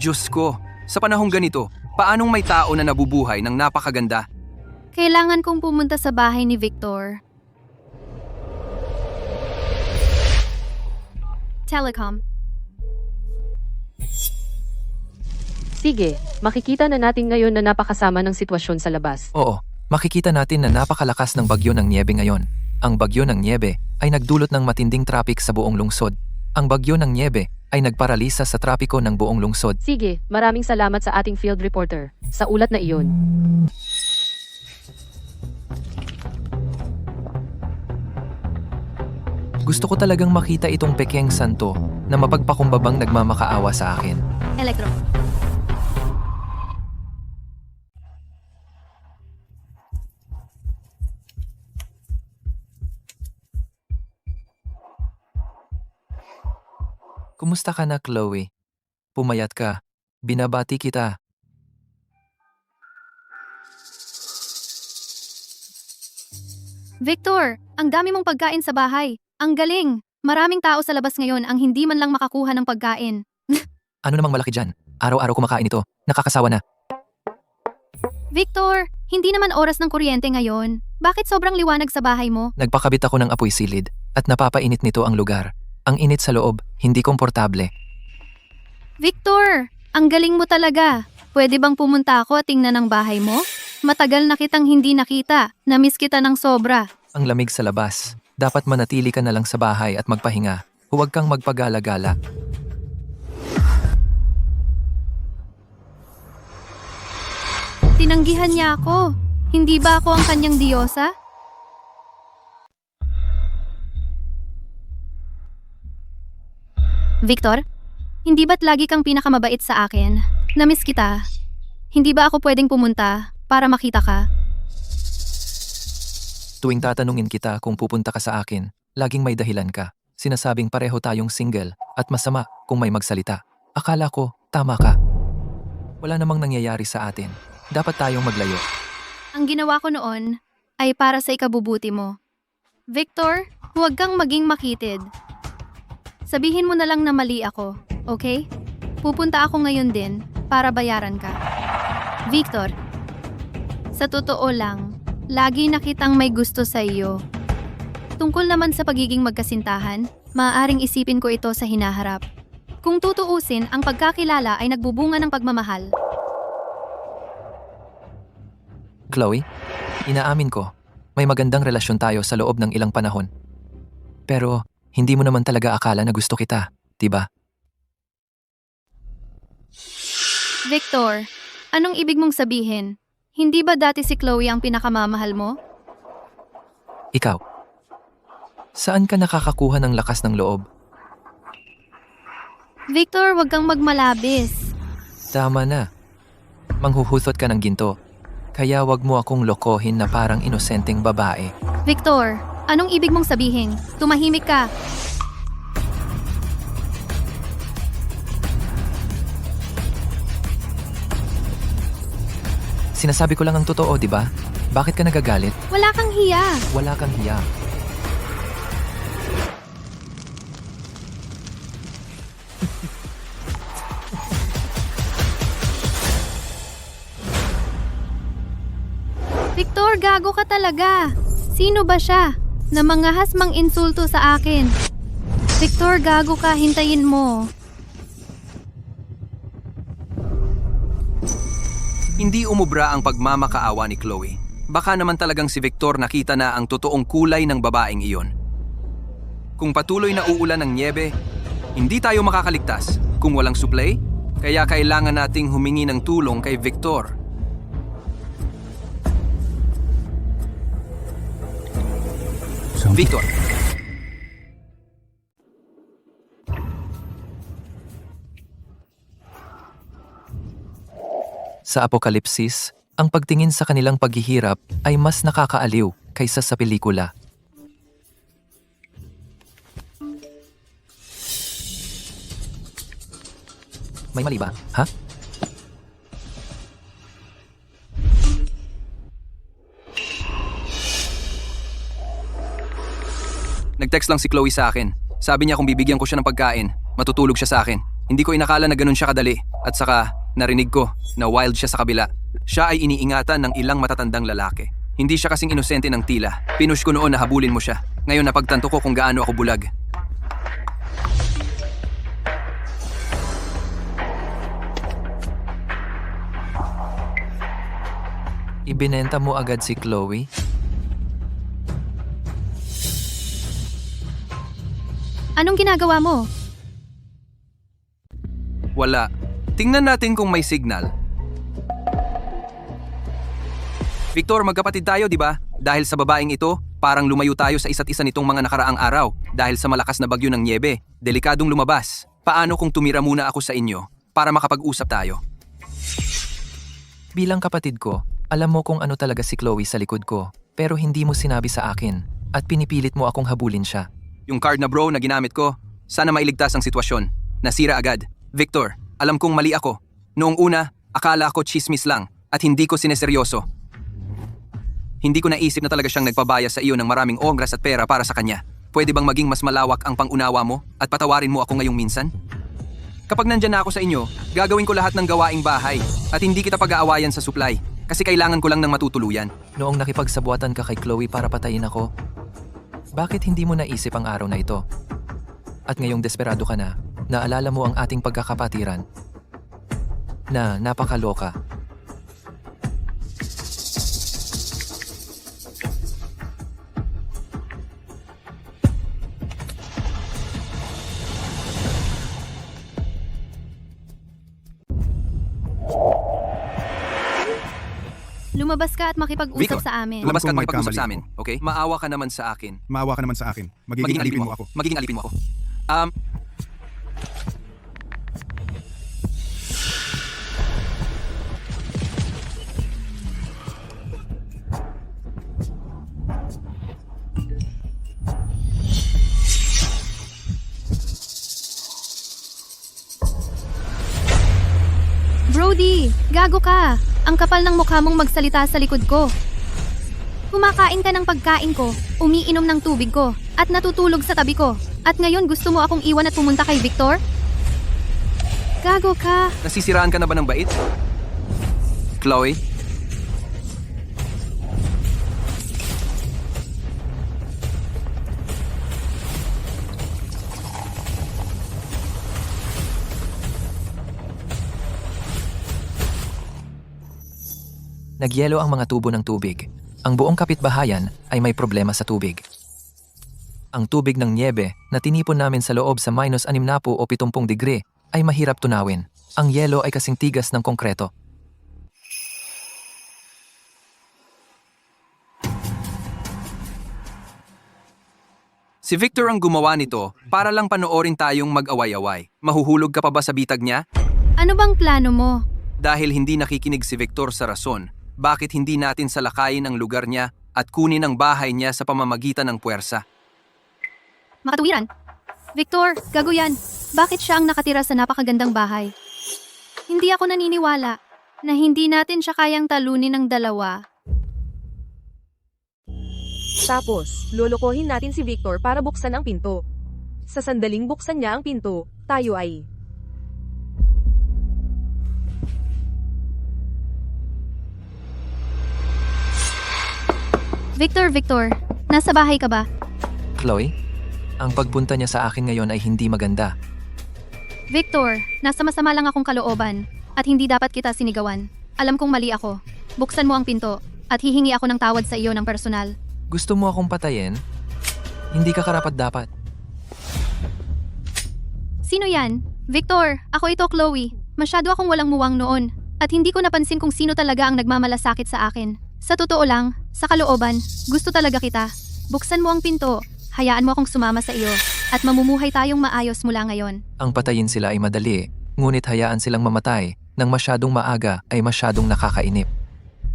Speaker 5: Diyos ko, sa panahong ganito, paanong may tao na nabubuhay ng napakaganda?
Speaker 3: Kailangan kong pumunta sa bahay ni Victor. Telecom.
Speaker 2: Sige, makikita na natin ngayon na napakasama ng sitwasyon sa labas.
Speaker 1: Oo, makikita natin na napakalakas ng bagyo ng niebe ngayon. Ang bagyo ng niebe ay nagdulot ng matinding traffic sa buong lungsod. Ang bagyo ng niebe ay nagparalisa sa trapiko ng buong lungsod.
Speaker 2: Sige, maraming salamat sa ating field reporter sa ulat na iyon.
Speaker 1: Gusto ko talagang makita itong pekeng santo na mapagpakumbabang nagmamakaawa sa akin.
Speaker 3: Electro.
Speaker 1: Kumusta ka na, Chloe? Pumayat ka. Binabati kita.
Speaker 3: Victor, ang dami mong pagkain sa bahay. Ang galing! Maraming tao sa labas ngayon ang hindi man lang makakuha ng pagkain.
Speaker 1: Ano namang malaki dyan? Araw-araw kumakain ito. Nakakasawa na.
Speaker 3: Victor, hindi naman oras ng kuryente ngayon. Bakit sobrang liwanag sa bahay mo?
Speaker 1: Nagpakabit ako ng apoy silid at napapainit nito ang lugar. Ang init sa loob, hindi komportable.
Speaker 3: Victor, ang galing mo talaga. Pwede bang pumunta ako at tingnan ang bahay mo? Matagal na kitang hindi nakita. Namiss kita ng sobra.
Speaker 1: Ang lamig sa labas. Dapat manatili ka na lang sa bahay at magpahinga. Huwag kang magpagala-gala.
Speaker 3: Tinanggihan niya ako. Hindi ba ako ang kanyang diyosa? Victor, hindi ba't lagi kang pinakamabait sa akin? Namiss kita. Hindi ba ako pwedeng pumunta para makita ka?
Speaker 1: Tuwing tatanungin kita kung pupunta ka sa akin, laging may dahilan ka. Sinasabing pareho tayong single at masama kung may magsalita. Akala ko, tama ka. Wala namang nangyayari sa atin. Dapat tayong maglayo.
Speaker 3: Ang ginawa ko noon ay para sa ikabubuti mo. Victor, huwag kang maging makitid. Sabihin mo na lang na mali ako, okay? Pupunta ako ngayon din para bayaran ka. Victor, sa totoo lang, lagi na kitang may gusto sa iyo. Tungkol naman sa pagiging magkasintahan, maaaring isipin ko ito sa hinaharap. Kung tutuusin, ang pagkakilala ay nagbubunga ng pagmamahal.
Speaker 1: Chloe, inaamin ko, may magandang relasyon tayo sa loob ng ilang panahon. Pero, hindi mo naman talaga akala na gusto kita, diba?
Speaker 3: Victor, anong ibig mong sabihin? Hindi ba dati si Chloe ang pinakamamahal mo?
Speaker 1: Ikaw, saan ka nakakakuha ng lakas ng loob?
Speaker 3: Victor, wag kang magmalabis.
Speaker 1: Tama na. Manghuhuthot ka ng ginto. Kaya wag mo akong lokohin na parang inosenteng babae.
Speaker 3: Victor, anong ibig mong sabihin? Tumahimik ka.
Speaker 1: Sinasabi ko lang ang totoo, di ba? Bakit ka nagagalit?
Speaker 3: Wala kang hiya.
Speaker 1: Wala kang hiya.
Speaker 3: Victor, gago ka talaga. Sino ba siya? Na mangahas mang insulto sa akin. Victor, gago ka. Hintayin mo.
Speaker 5: Hindi umubra ang pagmamakaawa ni Chloe. Baka naman talagang si Victor nakita na ang totoong kulay ng babaeng iyon. Kung patuloy na uulan ng niebe, hindi tayo makakaligtas kung walang supply, kaya kailangan nating humingi ng tulong kay Victor. Victor,
Speaker 1: Sa apokalipsis, ang pagtingin sa kanilang paghihirap ay mas nakakaaliw kaysa sa pelikula. May mali ba? Ha?
Speaker 5: nag-text lang si Chloe sa akin. Sabi niya kung bibigyan ko siya ng pagkain, matutulog siya sa akin. Hindi ko inakala na ganun siya kadali. At saka, narinig ko na wild siya sa kabila. Siya ay iniingatan ng ilang matatandang lalaki. Hindi siya kasing inosente ng tila. Pinush ko noon na habulin mo siya. Ngayon napagtanto ko kung gaano ako bulag.
Speaker 1: Ibinenta mo agad si Chloe?
Speaker 3: Anong ginagawa mo?
Speaker 5: Wala. Tingnan natin kung may signal. Victor, magkapatid tayo, di ba? Dahil sa babaeng ito, parang lumayo tayo sa isa't isa nitong mga nakaraang araw. Dahil sa malakas na bagyo ng niebe, delikadong lumabas. Paano kung tumira muna ako sa inyo para makapag-usap tayo?
Speaker 1: Bilang kapatid ko, alam mo kung ano talaga si Chloe sa likod ko, pero hindi mo sinabi sa akin at pinipilit mo akong habulin siya.
Speaker 5: Yung card na bro na ginamit ko, sana mailigtas ang sitwasyon. nasira agad. Victor, alam kong mali ako. Noong una, akala ko chismis lang at hindi ko sineseryoso. Hindi ko naisip na talaga siyang nagpabaya sa iyo ng maraming oras at pera para sa kanya. Pwede bang maging mas malawak ang pangunawa mo at patawarin mo ako ngayong minsan? Kapag nandyan na ako sa inyo, gagawin ko lahat ng gawaing bahay at hindi kita pag-aawayan sa supply kasi kailangan ko lang ng matutuluyan.
Speaker 1: Noong nakipagsabuatan ka kay Chloe para patayin ako, bakit hindi mo naisip ang araw na ito? At ngayong desperado ka na, naalala mo ang ating pagkakapatiran na napakaloka.
Speaker 3: Lumabas ka at makipag-usap
Speaker 5: Victor,
Speaker 3: sa amin.
Speaker 5: lumabas ka at
Speaker 8: Alam kong
Speaker 5: makipag-usap sa
Speaker 8: magkamali
Speaker 5: amin, okay? Maawa ka naman sa akin.
Speaker 8: Maawa ka naman sa akin. Magiging alipin mo ako.
Speaker 5: Magiging alipin mo ako.
Speaker 3: Brody, gago ka. Ang kapal ng mukha mong magsalita sa likod ko. Kumakain ka ng pagkain ko, umiinom ng tubig ko, at natutulog sa tabi ko. At ngayon gusto mo akong iwan at pumunta kay Victor? Gago ka.
Speaker 5: Nasisiraan ka na ba ng bait? Chloe?
Speaker 1: Nagyelo ang mga tubo ng tubig. Ang buong kapitbahayan ay may problema sa tubig. Ang tubig ng niebe na tinipon namin sa loob sa -60 o 70 degree ay mahirap tunawin. Ang yelo ay kasing tigas ng konkreto.
Speaker 5: Si Victor ang gumawa nito para lang panoorin tayong mag-away-away. Mahuhulog ka pa ba sa bitag niya?
Speaker 3: Ano bang plano mo?
Speaker 5: Dahil hindi nakikinig si Victor sa rason, bakit hindi natin salakayin ang lugar niya at kunin ang bahay niya sa pamamagitan ng puwersa?
Speaker 3: Makatuwiran. Victor, gago yan. Bakit siya ang nakatira sa napakagandang bahay? Hindi ako naniniwala na hindi natin siya kayang talunin ng dalawa.
Speaker 11: Tapos, lolokohin natin si Victor para buksan ang pinto. Sa sandaling buksan niya ang pinto, tayo ay...
Speaker 3: Victor, nasa bahay ka ba?
Speaker 1: Chloe, ang pagpunta niya sa akin ngayon ay hindi maganda.
Speaker 3: Victor, nasa masama lang akong kalooban at hindi dapat kita sinigawan. Alam kong mali ako. Buksan mo ang pinto at hihingi ako ng tawad sa iyo ng personal.
Speaker 1: Gusto mo akong patayin? Hindi ka karapat-dapat.
Speaker 3: Sino yan? Victor, ako ito, Chloe. Masyado akong walang muwang noon at hindi ko napansin kung sino talaga ang nagmamalasakit sa akin. Sa totoo lang, sa kalooban, gusto talaga kita. Buksan mo ang pinto, hayaan mo akong sumama sa iyo, at mamumuhay tayong maayos mula ngayon.
Speaker 1: Ang patayin sila ay madali, ngunit hayaan silang mamatay nang masyadong maaga ay masyadong nakakainip.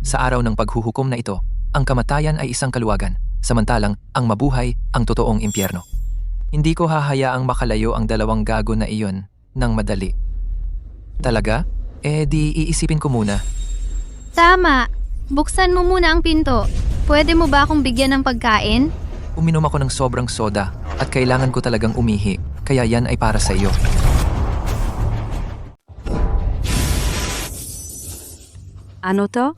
Speaker 1: Sa araw ng paghuhukom na ito, ang kamatayan ay isang kaluwagan, samantalang ang mabuhay ang totoong impyerno. Hindi ko hahayaang makalayo ang dalawang gago na iyon ng madali. Talaga? Di iisipin ko muna.
Speaker 3: Tama! Buksan mo muna ang pinto. Pwede mo ba akong bigyan ng pagkain?
Speaker 1: Uminom ako ng sobrang soda at kailangan ko talagang umihi, kaya yan ay para sa iyo.
Speaker 10: Ano to?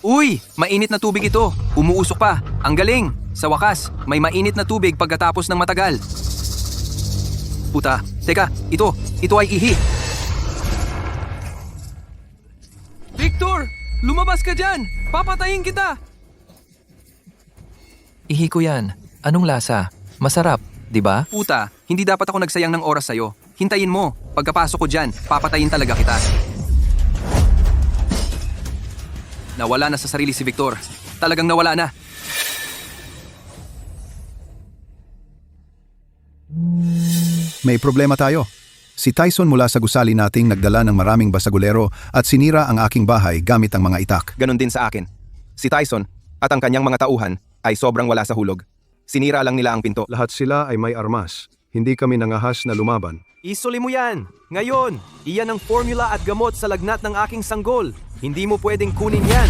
Speaker 5: Uy! Mainit na tubig ito! Umuusok pa! Ang galing! Sa wakas, may mainit na tubig pagkatapos ng matagal. Puta! Teka! Ito ay ihi! Victor! Lumabas ka dyan! Papatayin kita!
Speaker 1: Ihi ko yan. Anong lasa? Masarap, di ba?
Speaker 5: Puta, hindi dapat ako nagsayang ng oras sa'yo. Hintayin mo. Pagkapasok ko dyan, papatayin talaga kita. Nawala na sa sarili si Victor. Talagang nawala na.
Speaker 8: May problema tayo. Si Tyson mula sa gusali nating nagdala ng maraming basagulero at sinira ang aking bahay gamit ang mga itak.
Speaker 4: Ganon din sa akin. Si Tyson at ang kanyang mga tauhan ay sobrang wala sa hulog. Sinira lang nila ang pinto.
Speaker 6: Lahat sila ay may armas. hindi kami nangahas na lumaban.
Speaker 4: Isuli mo yan! Ngayon! Iyan ang formula at gamot sa lagnat ng aking sanggol. Hindi mo pwedeng kunin yan!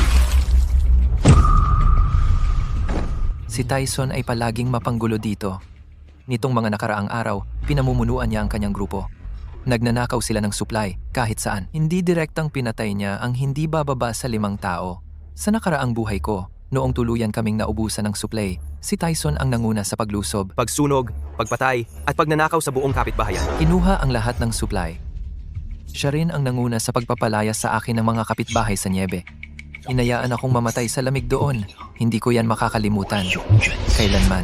Speaker 1: Si Tyson ay palaging mapanggulo dito. Nitong mga nakaraang araw, pinamumunuan niya ang kanyang grupo. Nagnanakaw sila ng supply kahit saan. Hindi direktang pinatay niya ang hindi bababa sa 5 tao. Sa nakaraang buhay ko, noong tuluyan kaming naubusan ng supply, si Tyson ang nanguna sa paglusob.
Speaker 4: Pagsunog, pagpatay, at pagnanakaw sa buong kapitbahayan.
Speaker 1: Kinuha ang lahat ng supply. Siya rin ang nanguna sa pagpapalaya sa akin ng mga kapitbahay sa niebe. Hinayaan akong mamatay sa lamig doon. Hindi ko yan makakalimutan. Kailanman.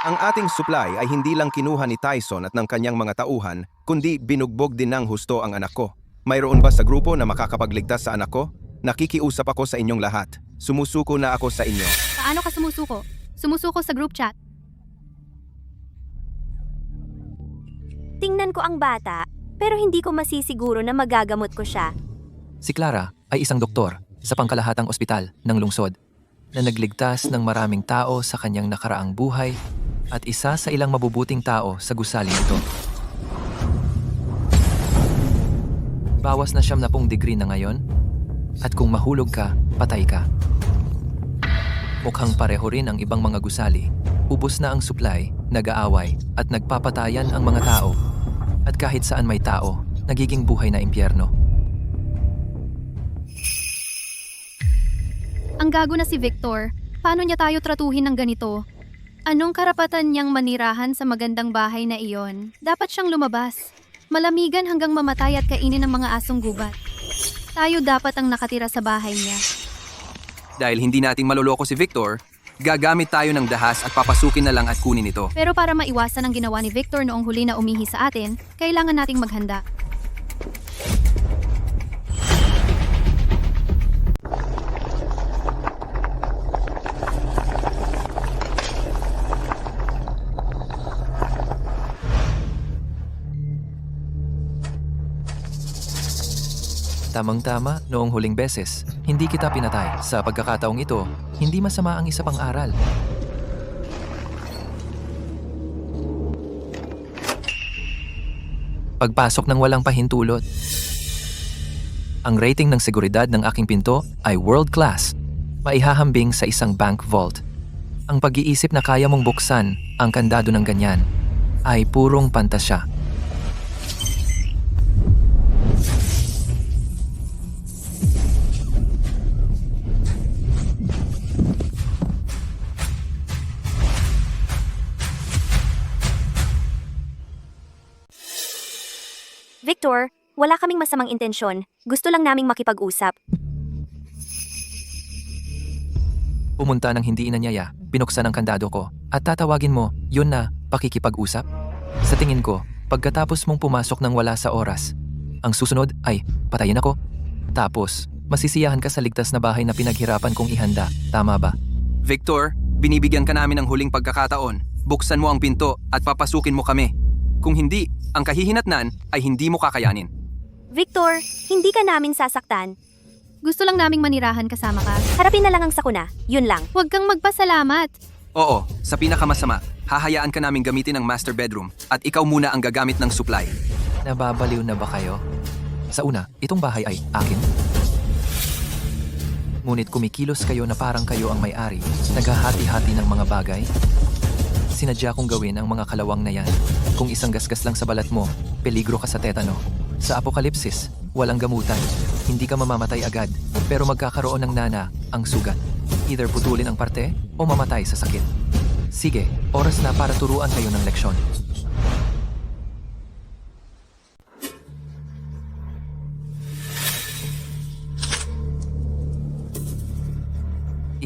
Speaker 12: Ang ating supply ay hindi lang kinuha ni Tyson at ng kanyang mga tauhan, kundi binugbog din ng husto ang anak ko. Mayroon ba sa grupo na makakapagligtas sa anak ko? Nakikiusap ako sa inyong lahat. Sumusuko na ako sa inyo.
Speaker 3: Paano ka sumusuko? Sumusuko sa group chat.
Speaker 7: Tingnan ko ang bata, pero hindi ko masisiguro na magagamot ko siya.
Speaker 1: Si Clara ay isang doktor sa pangkalahatang ospital ng lungsod na nagligtas ng maraming tao sa kanyang nakaraang buhay at isa sa ilang mabubuting tao sa gusaling ito. Bawas na 70 degree na ngayon at kung mahulog ka, patay ka. Mukhang pareho rin ang ibang mga gusali. Ubos na ang supply, nag-aaway at nagpapatayan ang mga tao. At kahit saan may tao, nagiging buhay na impyerno.
Speaker 3: Ang gago na si Victor. Paano niya tayo tratuhin ng ganito? Anong karapatan niyang manirahan sa magandang bahay na iyon? Dapat siyang lumabas. Malamigan hanggang mamatay at kainin ng mga asong gubat. Tayo dapat ang nakatira sa bahay niya.
Speaker 5: Dahil hindi nating maloloko si Victor, gagamit tayo ng dahas at papasukin na lang at kunin ito.
Speaker 3: Pero para maiwasan ang ginawa ni Victor noong huli na umihi sa atin, kailangan nating maghanda.
Speaker 1: Tamang-tama noong huling beses, hindi kita pinatay. Sa pagkakataong ito, hindi masama ang isa pang aral. Pagpasok ng walang pahintulot. Ang rating ng seguridad ng aking pinto ay world class. Maihahambing sa isang bank vault. Ang pag-iisip na kaya mong buksan ang kandado ng ganyan ay purong pantasya.
Speaker 7: Victor, wala kaming masamang intensyon. Gusto lang naming makipag-usap.
Speaker 1: Pumunta ng hindi inanyaya, binuksan ang kandado ko, at tatawagin mo, yun na, pakikipag-usap? Sa tingin ko, pagkatapos mong pumasok ng wala sa oras, ang susunod ay, patayin ako. Tapos, masisiyahan ka sa ligtas na bahay na pinaghirapan kong ihanda, tama ba?
Speaker 5: Victor, binibigyan ka namin ng huling pagkakataon. Buksan mo ang pinto at papasukin mo kami. Kung hindi, ang kahihinatnan ay hindi mo kakayanin.
Speaker 7: Victor, hindi ka namin sasaktan.
Speaker 3: Gusto lang naming manirahan kasama ka.
Speaker 7: Harapin na lang ang sakuna. Yun lang.
Speaker 3: Huwag kang magpasalamat.
Speaker 5: Oo, sa pinakamasama, hahayaan ka namin gamitin ang master bedroom at ikaw muna ang gagamit ng supply.
Speaker 1: Nababaliw na ba kayo? Sa una, itong bahay ay akin. Ngunit kumikilos kayo na parang kayo ang may-ari, naghahati-hati ng mga bagay. Sinadya kong gawin ang mga kalawang na yan. Kung isang gasgas lang sa balat mo, peligro ka sa tetano. Sa apokalipsis, walang gamutan. Hindi ka mamamatay agad, pero magkakaroon ng nana ang sugat. Either putulin ang parte o mamatay sa sakit. Sige, oras na para turuan kayo ng leksyon.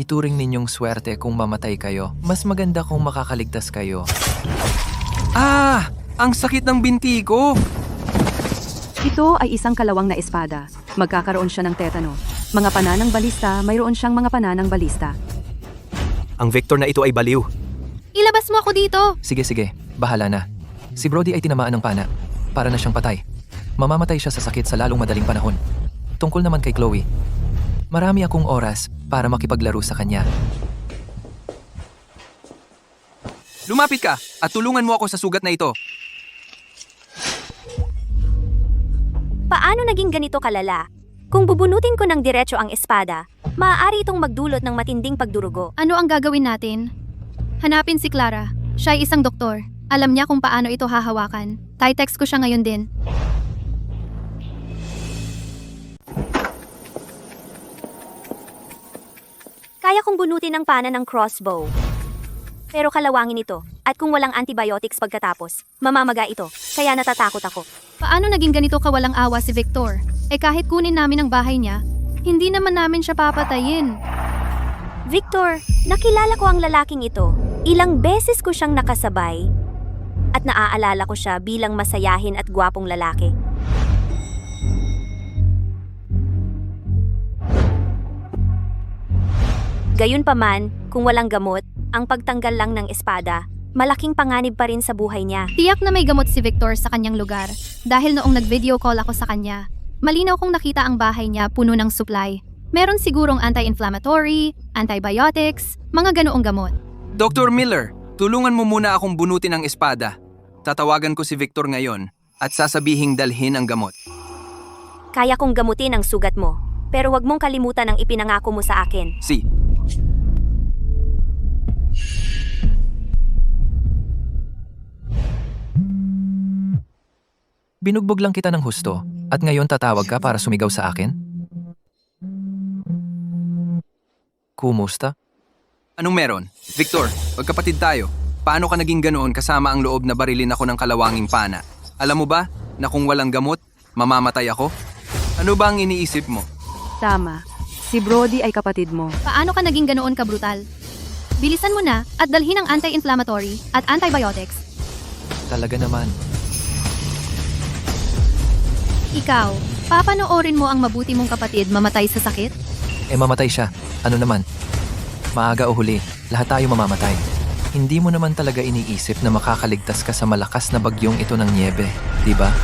Speaker 1: Ituring ninyong swerte kung mamatay kayo. Mas maganda kung makakaligtas kayo.
Speaker 5: Ah! Ang sakit ng binti ko!
Speaker 10: Ito ay isang kalawang na espada. Magkakaroon siya ng tetano. Mga pananang balista, mayroon siyang mga pananang balista.
Speaker 4: Ang Victor na ito ay baliw.
Speaker 3: Ilabas mo ako dito!
Speaker 1: Sige, bahala na. Si Brody ay tinamaan ng pana. Para na siyang patay. Mamamatay siya sa sakit sa lalong madaling panahon. Tungkol naman kay Chloe. Marami akong oras para makipaglaro sa kanya.
Speaker 5: Lumapit ka at tulungan mo ako sa sugat na ito.
Speaker 7: Paano naging ganito kalala? Kung bubunutin ko ng diretso ang espada, maaari itong magdulot ng matinding pagdurugo.
Speaker 3: Ano ang gagawin natin? Hanapin si Clara. Siya ay isang doktor. Alam niya kung paano ito hahawakan. Text ko siya ngayon din.
Speaker 7: Kaya kong bunutin ang pana ng crossbow. Pero kalawangin ito, at kung walang antibiotics pagkatapos, mamamaga ito, kaya natatakot ako.
Speaker 3: Paano naging ganito kawalang awa si Victor? Kahit kunin namin ang bahay niya, hindi naman namin siya papatayin.
Speaker 7: Victor, nakilala ko ang lalaking ito. Ilang beses ko siyang nakasabay. At naaalala ko siya bilang masayahin at gwapong lalaki. Gayunpaman, kung walang gamot, ang pagtanggal lang ng espada, malaking panganib pa rin sa buhay niya.
Speaker 3: Tiyak na may gamot si Victor sa kanyang lugar. Dahil noong nag-video call ako sa kanya, malinaw kong nakita ang bahay niya puno ng supply. Meron sigurong anti-inflammatory, antibiotics, mga ganoong gamot.
Speaker 5: Dr. Miller, tulungan mo muna akong bunutin ang espada. Tatawagan ko si Victor ngayon at sasabihing dalhin ang gamot.
Speaker 7: Kaya kong gamutin ang sugat mo, pero wag mong kalimutan ang ipinangako mo sa akin.
Speaker 5: Si.
Speaker 1: Binugbog lang kita ng husto at ngayon tatawag ka para sumigaw sa akin? Kumusta?
Speaker 5: Anong meron? Victor, magkapatid tayo. Paano ka naging ganoon kasama ang loob na barilin ako ng kalawanging pana? Alam mo ba na kung walang gamot, mamamatay ako? Ano ba ang iniisip mo?
Speaker 10: Tama. Si Brody ay kapatid mo.
Speaker 3: Paano ka naging ganoon kabrutal? Bilisan mo na at dalhin ang anti-inflammatory at antibiotics.
Speaker 1: Talaga naman.
Speaker 3: Ikaw, papanoorin mo ang mabuti mong kapatid mamatay sa sakit?
Speaker 1: Mamatay siya. Ano naman? Maaga o huli, lahat tayo mamamatay. Hindi mo naman talaga iniisip na makakaligtas ka sa malakas na bagyong ito ng niebe, di ba?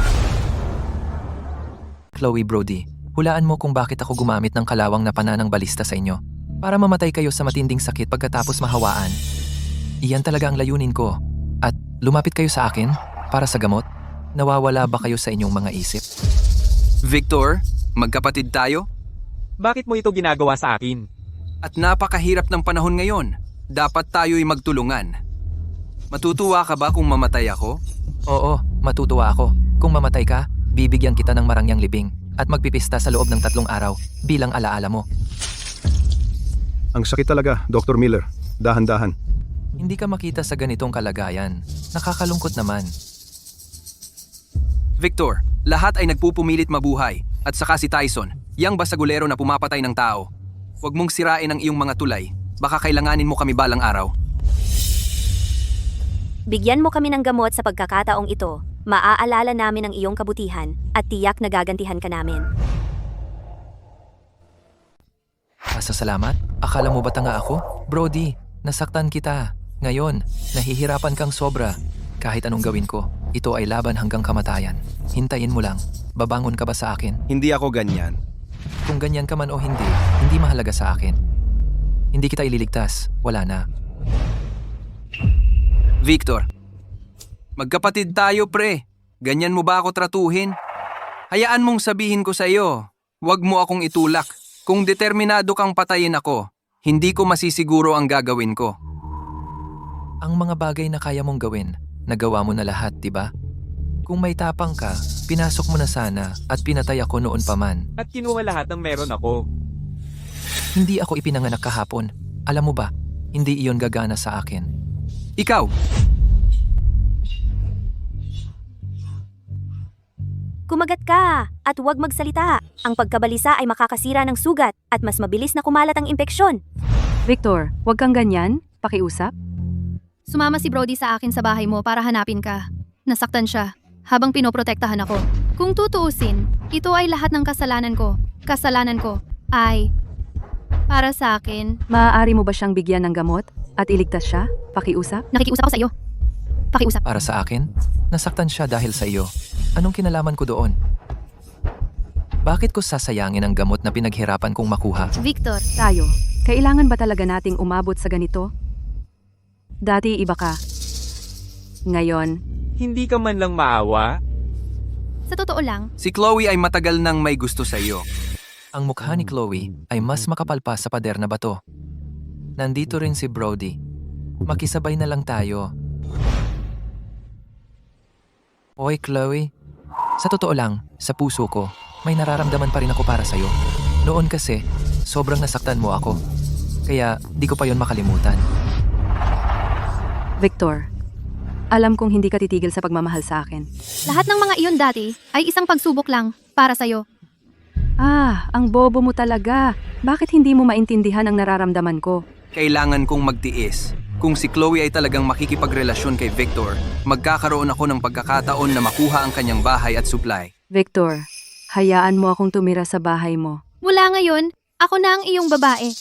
Speaker 1: Chloe, Brody, hulaan mo kung bakit ako gumamit ng kalawang na pananang balista sa inyo. Para mamatay kayo sa matinding sakit pagkatapos mahawaan. Iyan talaga ang layunin ko. At lumapit kayo sa akin para sa gamot. Nawawala ba kayo sa inyong mga isip?
Speaker 5: Victor, magkapatid tayo?
Speaker 13: Bakit mo ito ginagawa sa akin?
Speaker 5: At napakahirap ng panahon ngayon. Dapat tayo'y magtulungan. Matutuwa ka ba kung mamatay ako?
Speaker 1: Oo, matutuwa ako. Kung mamatay ka, bibigyan kita ng marangyang libing at magpipista sa loob ng 3 araw bilang alaala mo.
Speaker 6: Ang sakit talaga, Dr. Miller. Dahan-dahan.
Speaker 1: Hindi ka makita sa ganitong kalagayan. Nakakalungkot naman.
Speaker 5: Victor, lahat ay nagpupumilit mabuhay. At saka si Tyson, yang basagulero na pumapatay ng tao. Huwag mong sirain ang iyong mga tulay. Baka kailanganin mo kami balang araw.
Speaker 7: Bigyan mo kami ng gamot sa pagkakataong ito. Maaalala namin ang iyong kabutihan at tiyak na gagantihan ka namin.
Speaker 1: Pasasalamat? Akala mo ba tanga ako? Brody, nasaktan kita. Ngayon, nahihirapan kang sobra. Kahit anong gawin ko, ito ay laban hanggang kamatayan. Hintayin mo lang. Babangon ka ba sa akin?
Speaker 12: Hindi ako ganyan.
Speaker 1: Kung ganyan ka man o hindi, hindi mahalaga sa akin. Hindi kita ililigtas. Wala na.
Speaker 5: Victor, magkapatid tayo pre. Ganyan mo ba ako tratuhin? Hayaan mong sabihin ko sa iyo. Huwag mo akong itulak. Kung determinado kang patayin ako, hindi ko masisiguro ang gagawin ko.
Speaker 1: Ang mga bagay na kaya mong gawin, nagawa mo na lahat, diba? Kung may tapang ka, pinasok mo na sana at pinatay ako noon pa man.
Speaker 13: At kinuha lahat ng meron ako.
Speaker 1: Hindi ako ipinanganak kahapon. Alam mo ba, hindi iyon gagana sa akin.
Speaker 5: Ikaw!
Speaker 7: Kumagat ka at huwag magsalita. Ang pagkabalisa ay makakasira ng sugat at mas mabilis na kumalat ang impeksyon.
Speaker 10: Victor, huwag kang ganyan. Pakiusap.
Speaker 3: Sumama si Brody sa akin sa bahay mo para hanapin ka. Nasaktan siya habang pinoprotektahan ako. Kung tutuusin, ito ay lahat ng kasalanan ko. Kasalanan ko ay para sa akin.
Speaker 10: Maaari mo ba siyang bigyan ng gamot at iligtas siya? Pakiusap?
Speaker 3: Nakikiusap ako sa iyo. Pakiusap.
Speaker 1: Para sa akin, nasaktan siya dahil sa iyo. Anong kinalaman ko doon? Bakit ko sasayangin ang gamot na pinaghirapan kong makuha?
Speaker 3: Victor.
Speaker 10: Tayo, kailangan ba talaga nating umabot sa ganito? Dati iba ka. Ngayon,
Speaker 13: Hindi ka man lang maawa?
Speaker 3: Sa totoo lang,
Speaker 5: Si Chloe ay matagal nang may gusto sa iyo.
Speaker 1: Ang mukha ni Chloe ay mas makapal pa sa pader na bato. Nandito rin si Brody. Makisabay na lang tayo. Oy, Chloe. Sa totoo lang, sa puso ko, may nararamdaman pa rin ako para sa'yo. Noon kasi, sobrang nasaktan mo ako. Kaya, di ko pa yon makalimutan.
Speaker 10: Victor, alam kong hindi ka titigil sa pagmamahal sa akin.
Speaker 3: lahat ng mga iyon dati ay isang pagsubok lang para sa'yo.
Speaker 10: Ang bobo mo talaga. Bakit hindi mo maintindihan ang nararamdaman ko?
Speaker 5: Kailangan kong magtiis. Kung si Chloe ay talagang makikipagrelasyon kay Victor, magkakaroon ako ng pagkakataon na makuha ang kanyang bahay at supply.
Speaker 10: Victor, hayaan mo akong tumira sa bahay mo.
Speaker 3: Mula ngayon, ako na ang iyong babae.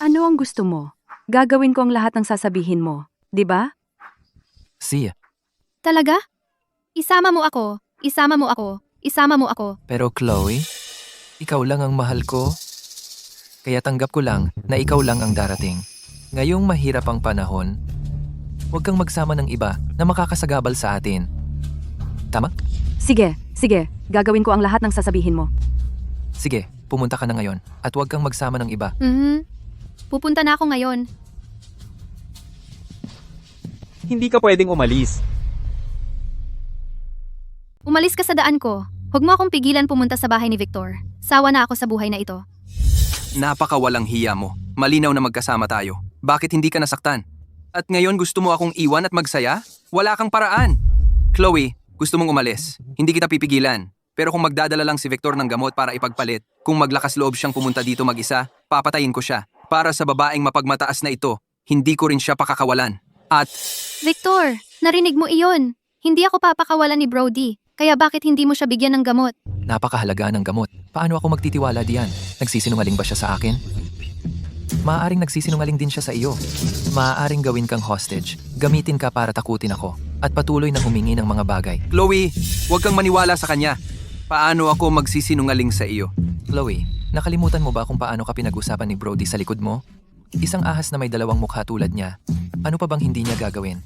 Speaker 10: Ano ang gusto mo? Gagawin ko ang lahat ng sasabihin mo, di ba?
Speaker 1: Sia.
Speaker 3: Talaga? Isama mo ako, isama mo ako, isama mo ako.
Speaker 1: Pero Chloe, ikaw lang ang mahal ko. Kaya tanggap ko lang na ikaw lang ang darating. Ngayong mahirap ang panahon, huwag kang magsama ng iba na makakasagabal sa atin. Tama?
Speaker 10: Sige, gagawin ko ang lahat ng sasabihin mo.
Speaker 1: Sige, pumunta ka na ngayon at huwag kang magsama ng iba.
Speaker 3: Pupunta na ako ngayon.
Speaker 13: Hindi ka pwedeng umalis.
Speaker 3: Umalis ka sa daan ko. Huwag mo akong pigilan pumunta sa bahay ni Victor. Sawa na ako sa buhay na ito.
Speaker 5: Napakawalang hiya mo. Malinaw na magkasama tayo. Bakit hindi ka nasaktan? At ngayon gusto mo akong iwan at magsaya? Wala kang paraan. Chloe, gusto mong umalis. Hindi kita pipigilan. Pero kung magdadala lang si Victor ng gamot para ipagpalit, kung maglakas loob siyang pumunta dito mag-isa, papatayin ko siya. Para sa babaeng mapagmataas na ito, hindi ko rin siya pakakawalan. At
Speaker 3: Victor, narinig mo iyon. Hindi ako papakawalan ni Brody. Kaya bakit hindi mo siya bigyan ng gamot?
Speaker 1: Napakahalaga ng gamot. Paano ako magtitiwala diyan? Nagsisinungaling ba siya sa akin? Maaaring nagsisinungaling din siya sa iyo. Maaaring gawin kang hostage. Gamitin ka para takutin ako. At patuloy na humingi ng mga bagay.
Speaker 5: Chloe, huwag kang maniwala sa kanya. Paano ako magsisinungaling sa iyo?
Speaker 1: Chloe, nakalimutan mo ba kung paano ka pinag-usapan ni Brody sa likod mo? Isang ahas na may dalawang mukha tulad niya. Ano pa bang hindi niya gagawin?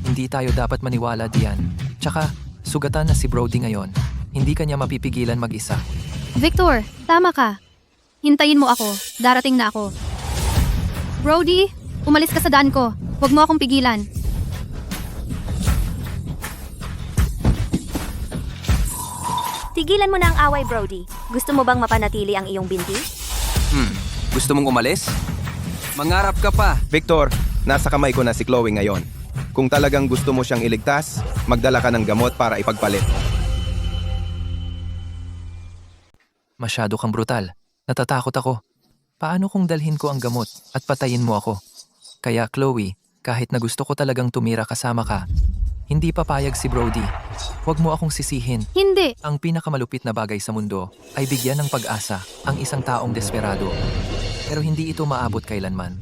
Speaker 1: Hindi tayo dapat maniwala diyan. Tsaka, sugatan na si Brody ngayon. Hindi kanya mapipigilan mag-isa.
Speaker 3: Victor, tama ka. Hintayin mo ako. Darating na ako. Brody, umalis ka sa daan ko. Huwag mo akong pigilan.
Speaker 7: Tigilan mo na ang away, Brody. Gusto mo bang mapanatili ang iyong binti?
Speaker 5: Gusto mong umalis? Mangarap ka pa.
Speaker 12: Victor, nasa kamay ko na si Chloe ngayon. Kung talagang gusto mo siyang iligtas, magdala ka ng gamot para ipagpalit.
Speaker 1: Masyado kang brutal. Natatakot ako. Paano kung dalhin ko ang gamot at patayin mo ako? Kaya Chloe, kahit na gusto ko talagang tumira kasama ka, hindi papayag si Brody. Huwag mo akong sisihin.
Speaker 3: Hindi.
Speaker 1: Ang pinakamalupit na bagay sa mundo ay bigyan ng pag-asa ang isang taong desperado. Pero hindi ito maabot kailanman.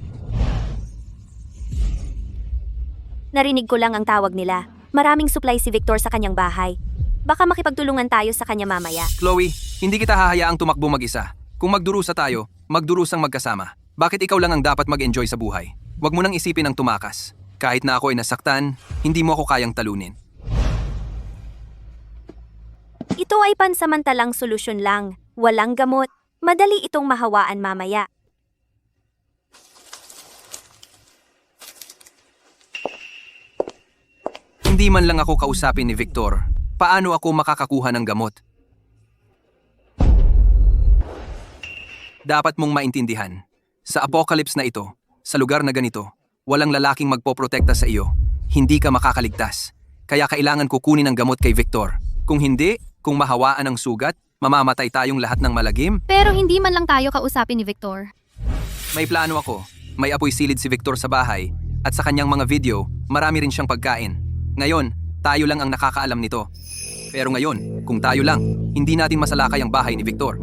Speaker 7: Narinig ko lang ang tawag nila. Maraming supply si Victor sa kanyang bahay. Baka makipagtulungan tayo sa kanya mamaya.
Speaker 5: Chloe, hindi kita hahayaang tumakbo mag-isa. Kung magdurusa tayo, magdurusang magkasama. Bakit ikaw lang ang dapat mag-enjoy sa buhay? Huwag mo nang isipin ang tumakas. Kahit na ako ay nasaktan, hindi mo ako kayang talunin.
Speaker 7: Ito ay pansamantalang solusyon lang. Walang gamot. Madali itong mahawaan mamaya.
Speaker 5: Hindi man lang ako kausapin ni Victor. Paano ako makakakuha ng gamot? Dapat mong maintindihan. Sa apocalypse na ito, sa lugar na ganito, walang lalaking magpoprotekta sa iyo. Hindi ka makakaligtas. Kaya kailangan kukunin ang gamot kay Victor. Kung hindi, kung mahawaan ang sugat, mamamatay tayong lahat ng malagim.
Speaker 3: Pero hindi man lang tayo kausapin ni Victor.
Speaker 5: May plano ako. May apoy silid si Victor sa bahay. At sa kanyang mga video, marami rin siyang pagkain. Ngayon, tayo lang ang nakakaalam nito. Pero ngayon, kung tayo lang, hindi natin masalakay ang bahay ni Victor.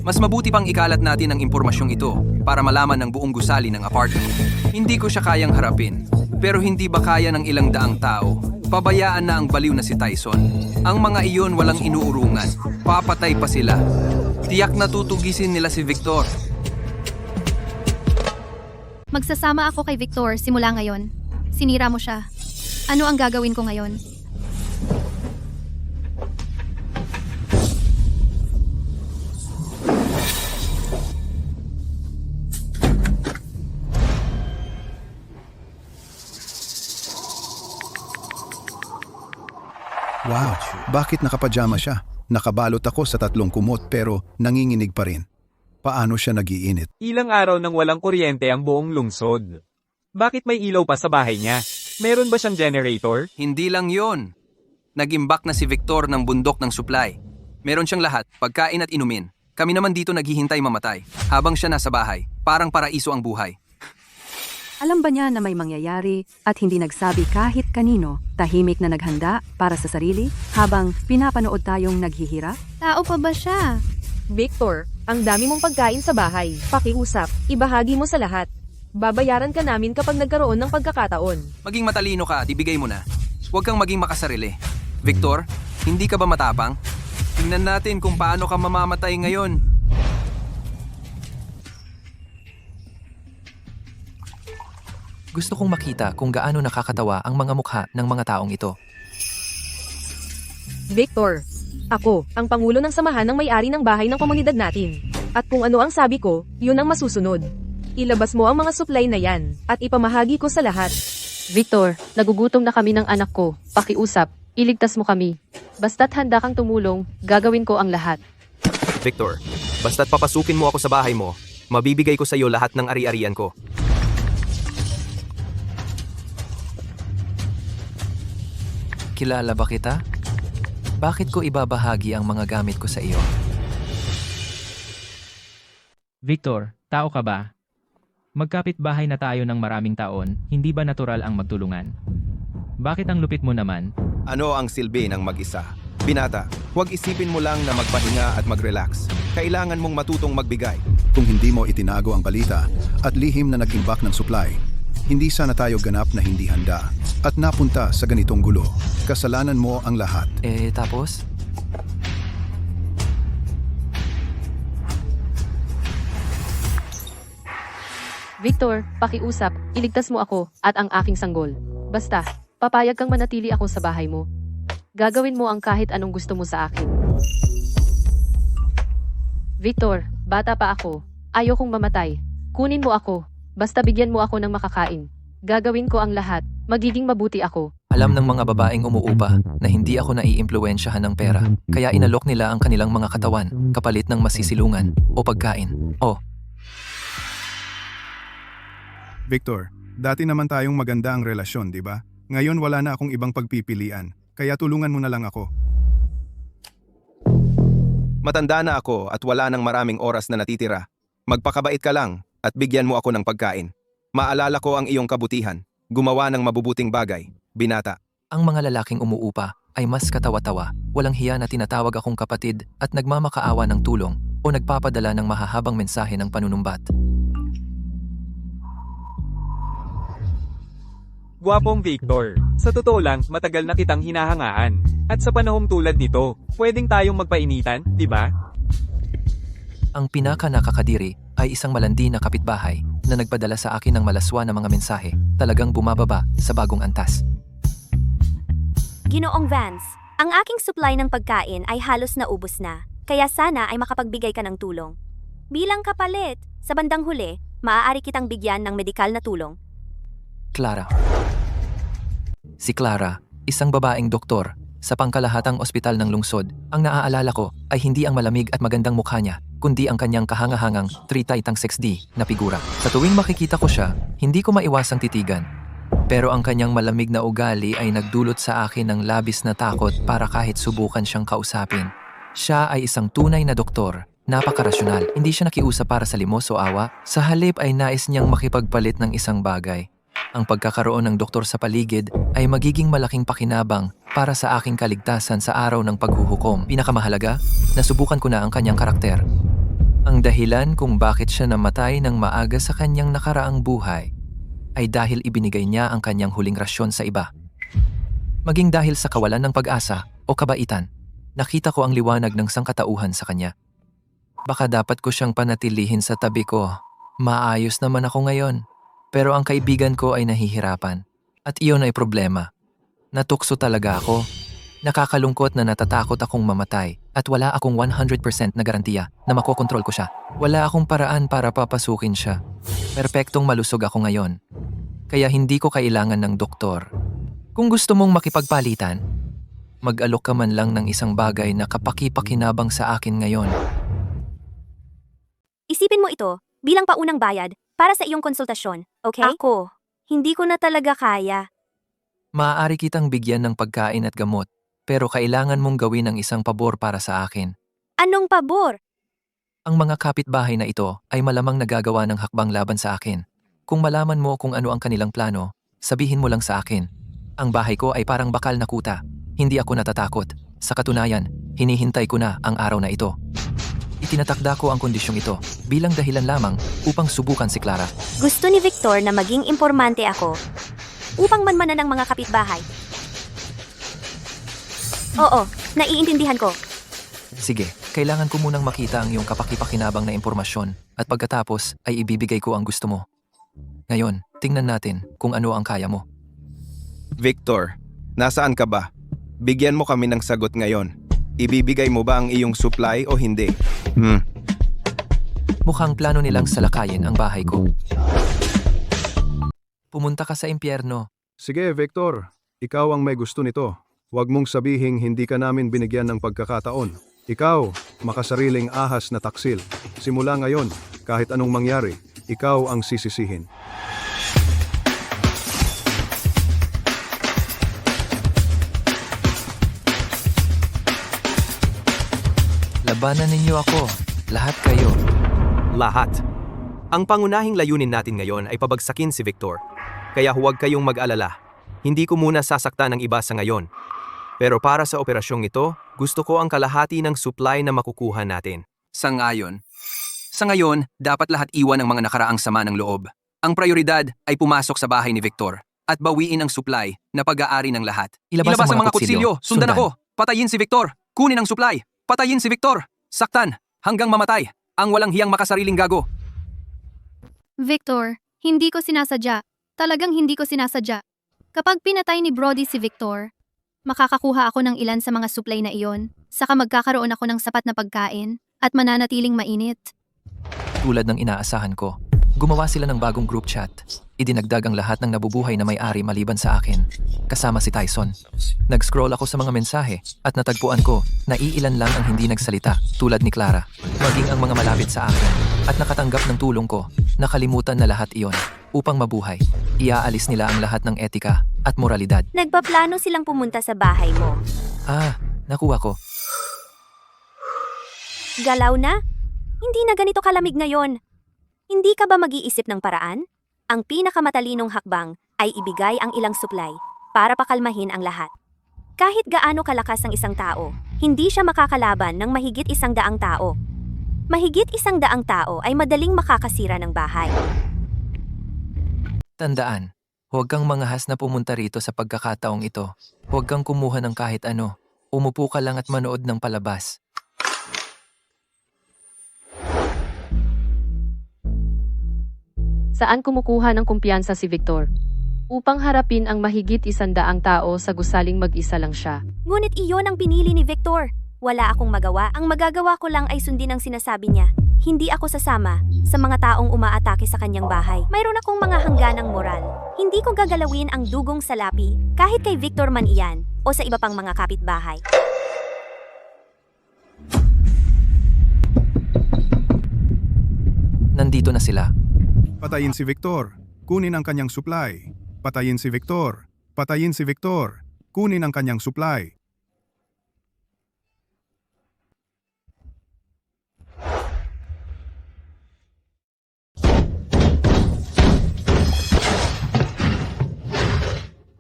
Speaker 5: Mas mabuti pang ikalat natin ang impormasyong ito para malaman ng buong gusali ng apartment. Hindi ko siya kayang harapin. Pero hindi ba kaya ng ilang daang tao? Pabayaan na ang baliw na si Tyson. Ang mga iyon walang inuurungan. Papatay pa sila. Tiyak na tutugisin nila si Victor.
Speaker 3: Magsasama ako kay Victor simula ngayon. Sinira mo siya. Ano ang gagawin ko ngayon?
Speaker 8: Wow, bakit nakapajama siya? Nakabalot ako sa 3 kumot pero nanginginig pa rin. Paano siya nagiinit?
Speaker 13: Ilang araw nang walang kuryente ang buong lungsod. Bakit may ilaw pa sa bahay niya? Meron ba siyang generator?
Speaker 5: Hindi lang yon. Nagimbak na si Victor ng bundok ng supply. Meron siyang lahat, pagkain at inumin. Kami naman dito naghihintay mamatay. Habang siya nasa bahay, parang paraiso ang buhay.
Speaker 10: Alam ba niya na may mangyayari at hindi nagsabi kahit kanino, tahimik na naghanda para sa sarili habang pinapanood tayong naghihirap?
Speaker 3: Tao pa ba siya?
Speaker 11: Victor, ang dami mong pagkain sa bahay. Pakiusap, ibahagi mo sa lahat. Babayaran ka namin kapag nagkaroon ng pagkakataon.
Speaker 5: Maging matalino ka at ibigay mo na. Huwag kang maging makasarili. Victor, hindi ka ba matapang? Tingnan natin kung paano ka mamamatay ngayon.
Speaker 1: Gusto kong makita kung gaano nakakatawa ang mga mukha ng mga taong ito.
Speaker 11: Victor, ako, ang pangulo ng samahan ng may-ari ng bahay ng komunidad natin. At kung ano ang sabi ko, yun ang masusunod. Ilabas mo ang mga supply na yan, at ipamahagi ko sa lahat.
Speaker 2: Victor, nagugutom na kami ng anak ko. Pakiusap, iligtas mo kami. Basta't handa kang tumulong, gagawin ko ang lahat.
Speaker 4: Victor, basta't papasukin mo ako sa bahay mo, mabibigay ko sa iyo lahat ng ari-arian ko.
Speaker 1: Kilala ba kita? Bakit ko ibabahagi ang mga gamit ko sa iyo?
Speaker 9: Victor, tao ka ba? Magkapit-bahay na tayo ng maraming taon, hindi ba natural ang magtulungan? Bakit ang lupit mo naman?
Speaker 12: Ano ang silbi ng mag-isa? Binata, huwag isipin mo lang na magpahinga at mag-relax. Kailangan mong matutong magbigay.
Speaker 8: Kung hindi mo itinago ang balita at lihim na nag-imbak ng supply, hindi sana tayo ganap na hindi handa at napunta sa ganitong gulo. Kasalanan mo ang lahat.
Speaker 1: Tapos?
Speaker 2: Victor, pakiusap, iligtas mo ako at ang aking sanggol. Basta, papayag kang manatili ako sa bahay mo. Gagawin mo ang kahit anong gusto mo sa akin. Victor, bata pa ako. Ayokong mamatay. Kunin mo ako. Basta bigyan mo ako ng makakain. Gagawin ko ang lahat. Magiging mabuti ako.
Speaker 1: Alam ng mga babaeng umuupa na hindi ako naiimpluwensyahan ng pera, kaya inalok nila ang kanilang mga katawan kapalit ng masisilungan o pagkain.
Speaker 8: Victor, dati naman tayong maganda ang relasyon, di ba? Ngayon wala na akong ibang pagpipilian, kaya tulungan mo na lang ako.
Speaker 12: Matanda na ako at wala nang maraming oras na natitira. Magpakabait ka lang at bigyan mo ako ng pagkain. Maalala ko ang iyong kabutihan. Gumawa ng mabubuting bagay, binata.
Speaker 1: Ang mga lalaking umuupa ay mas katawa-tawa, walang hiya na tinatawag akong kapatid at nagmamakaawa ng tulong o nagpapadala ng mahahabang mensahe ng panunumbat.
Speaker 13: Gwapong Victor, sa totoo lang, matagal na kitang hinahangaan. At sa panahong tulad nito, pwedeng tayong magpainitan, di ba?
Speaker 1: Ang pinaka-nakakadiri ay isang malandi na kapitbahay na nagpadala sa akin ng malaswa na mga mensahe, talagang bumababa sa bagong antas.
Speaker 7: Ginoong Vance, ang aking supply ng pagkain ay halos naubos na, kaya sana ay makapagbigay ka ng tulong. Bilang kapalit, sa bandang huli, maaari kitang bigyan ng medikal na tulong.
Speaker 1: Clara. Si Clara, isang babaeng doktor, sa pangkalahatang ospital ng lungsod. Ang naaalala ko ay hindi ang malamig at magandang mukha niya, kundi ang kanyang kahangahangang 3x6D na figura. Sa tuwing makikita ko siya, hindi ko maiwasang titigan. Pero ang kanyang malamig na ugali ay nagdulot sa akin ng labis na takot para kahit subukan siyang kausapin. Siya ay isang tunay na doktor, napakarasyonal. Hindi siya nakiusap para sa limos o awa. Sa halip ay nais niyang makipagpalit ng isang bagay. Ang pagkakaroon ng doktor sa paligid ay magiging malaking pakinabang para sa aking kaligtasan sa araw ng paghuhukom. Pinakamahalaga, nasubukan ko na ang kanyang karakter. Ang dahilan kung bakit siya namatay ng maaga sa kanyang nakaraang buhay ay dahil ibinigay niya ang kanyang huling rasyon sa iba. Maging dahil sa kawalan ng pag-asa o kabaitan, nakita ko ang liwanag ng sangkatauhan sa kanya. Baka dapat ko siyang panatilihin sa tabi ko. Maayos naman ako ngayon. Pero ang kaibigan ko ay nahihirapan. At iyon ay problema. Natukso talaga ako. Nakakalungkot na natatakot akong mamatay at wala akong 100% na garantiya na makokontrol ko siya. Wala akong paraan para papasukin siya. Perpektong malusog ako ngayon. Kaya hindi ko kailangan ng doktor. Kung gusto mong makipagpalitan, mag-alok ka man lang ng isang bagay na kapaki-pakinabang sa akin ngayon.
Speaker 7: Isipin mo ito bilang paunang bayad para sa iyong konsultasyon, okay? Ako, hindi ko na talaga kaya.
Speaker 1: Maaari kitang bigyan ng pagkain at gamot, pero kailangan mong gawin ang isang pabor para sa akin.
Speaker 7: Anong pabor?
Speaker 1: Ang mga kapitbahay na ito ay malamang nagagawa ng hakbang laban sa akin. Kung malaman mo kung ano ang kanilang plano, sabihin mo lang sa akin. Ang bahay ko ay parang bakal na kuta. Hindi ako natatakot. Sa katunayan, hinihintay ko na ang araw na ito. Itinatakda ko ang kondisyong ito bilang dahilan lamang upang subukan si Clara.
Speaker 7: Gusto ni Victor na maging impormante ako upang manmanan ng mga kapitbahay. Oo, naiintindihan ko.
Speaker 1: Sige, kailangan ko munang makita ang iyong kapaki-pakinabang na impormasyon at pagkatapos ay ibibigay ko ang gusto mo. Ngayon, tingnan natin kung ano ang kaya mo.
Speaker 12: Victor, nasaan ka ba? Bigyan mo kami ng sagot ngayon. Ibibigay mo ba ang iyong supply o hindi?
Speaker 1: Mukhang plano nilang salakayin ang bahay ko. Pumunta ka sa impyerno.
Speaker 6: Sige, Victor. Ikaw ang may gusto nito. Huwag mong sabihing hindi ka namin binigyan ng pagkakataon. Ikaw, makasariling ahas na taksil. Simula ngayon, kahit anong mangyari, ikaw ang sisisihin.
Speaker 1: Labanan ninyo ako. Lahat kayo.
Speaker 4: Lahat. Ang pangunahing layunin natin ngayon ay pabagsakin si Victor. Kaya huwag kayong mag-alala. Hindi ko muna sasaktan ng iba sa ngayon. Pero para sa operasyong ito, gusto ko ang kalahati ng supply na makukuha natin.
Speaker 5: Sa ngayon, dapat lahat iwan ang mga nakaraang sama ng loob. Ang prioridad ay pumasok sa bahay ni Victor at bawiin ang supply na pag-aari ng lahat.
Speaker 1: Ilabas ang mga kutsilyo.
Speaker 5: Sundan ako. Patayin si Victor. Kunin ang supply. Patayin si Victor. Saktan. Hanggang mamatay. Ang walang hiyang makasariling gago.
Speaker 3: Victor, hindi ko sinasadya. Talagang hindi ko sinasadya. Kapag pinatay ni Brody si Victor, makakakuha ako ng ilan sa mga supply na iyon, saka magkakaroon ako ng sapat na pagkain at mananatiling mainit.
Speaker 1: Tulad ng inaasahan ko, gumawa sila ng bagong group chat. Idinagdag ang lahat ng nabubuhay na may-ari maliban sa akin, kasama si Tyson. Nag-scroll ako sa mga mensahe at natagpuan ko na iilan lang ang hindi nagsalita tulad ni Clara, maging ang mga malapit sa akin at nakatanggap ng tulong ko. Nakalimutan na lahat iyon upang mabuhay. Iaalis nila ang lahat ng etika at moralidad.
Speaker 7: Nagpaplano silang pumunta sa bahay mo.
Speaker 1: Nakuha ko.
Speaker 7: Galaw na? Hindi na ganito kalamig ngayon. Hindi ka ba mag-iisip ng paraan? Ang pinakamatalinong hakbang ay ibigay ang ilang supply para pakalmahin ang lahat. Kahit gaano kalakas ang isang tao, hindi siya makakalaban ng mahigit 100 tao. Mahigit 100 tao ay madaling makakasira ng bahay.
Speaker 1: Tandaan, huwag kang mangahas na pumunta rito sa pagkakataong ito. Huwag kang kumuha ng kahit ano. Umupo ka lang at manood ng palabas.
Speaker 2: Saan kumukuha ng kumpiyansa si Victor? Upang harapin ang mahigit 100 tao sa gusaling mag-isa lang siya.
Speaker 7: Ngunit iyon ang pinili ni Victor. Wala akong magawa. Ang magagawa ko lang ay sundin ang sinasabi niya. Hindi ako sasama sa mga taong umaatake sa kanyang bahay. Mayroon akong mga hangganang moral. Hindi ko gagalawin ang dugong salapi kahit kay Victor man iyan o sa iba pang mga kapitbahay.
Speaker 1: Nandito na sila.
Speaker 8: Patayin si Victor. Kunin ang kanyang supply. Patayin si Victor. Patayin si Victor. Kunin ang kanyang supply.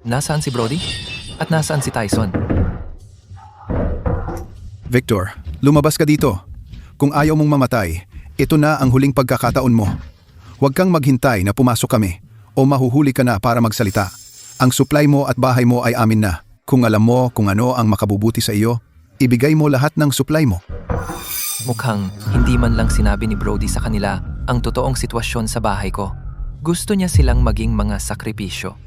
Speaker 1: Nasaan si Brody? At nasaan si Tyson?
Speaker 8: Victor, lumabas ka dito. Kung ayaw mong mamatay, ito na ang huling pagkakataon mo. Huwag kang maghintay na pumasok kami o mahuhuli ka na para magsalita. Ang supply mo at bahay mo ay amin na. Kung alam mo kung ano ang makabubuti sa iyo, ibigay mo lahat ng supply mo.
Speaker 1: Mukhang hindi man lang sinabi ni Brody sa kanila ang totoong sitwasyon sa bahay ko. Gusto niya silang maging mga sakripisyo.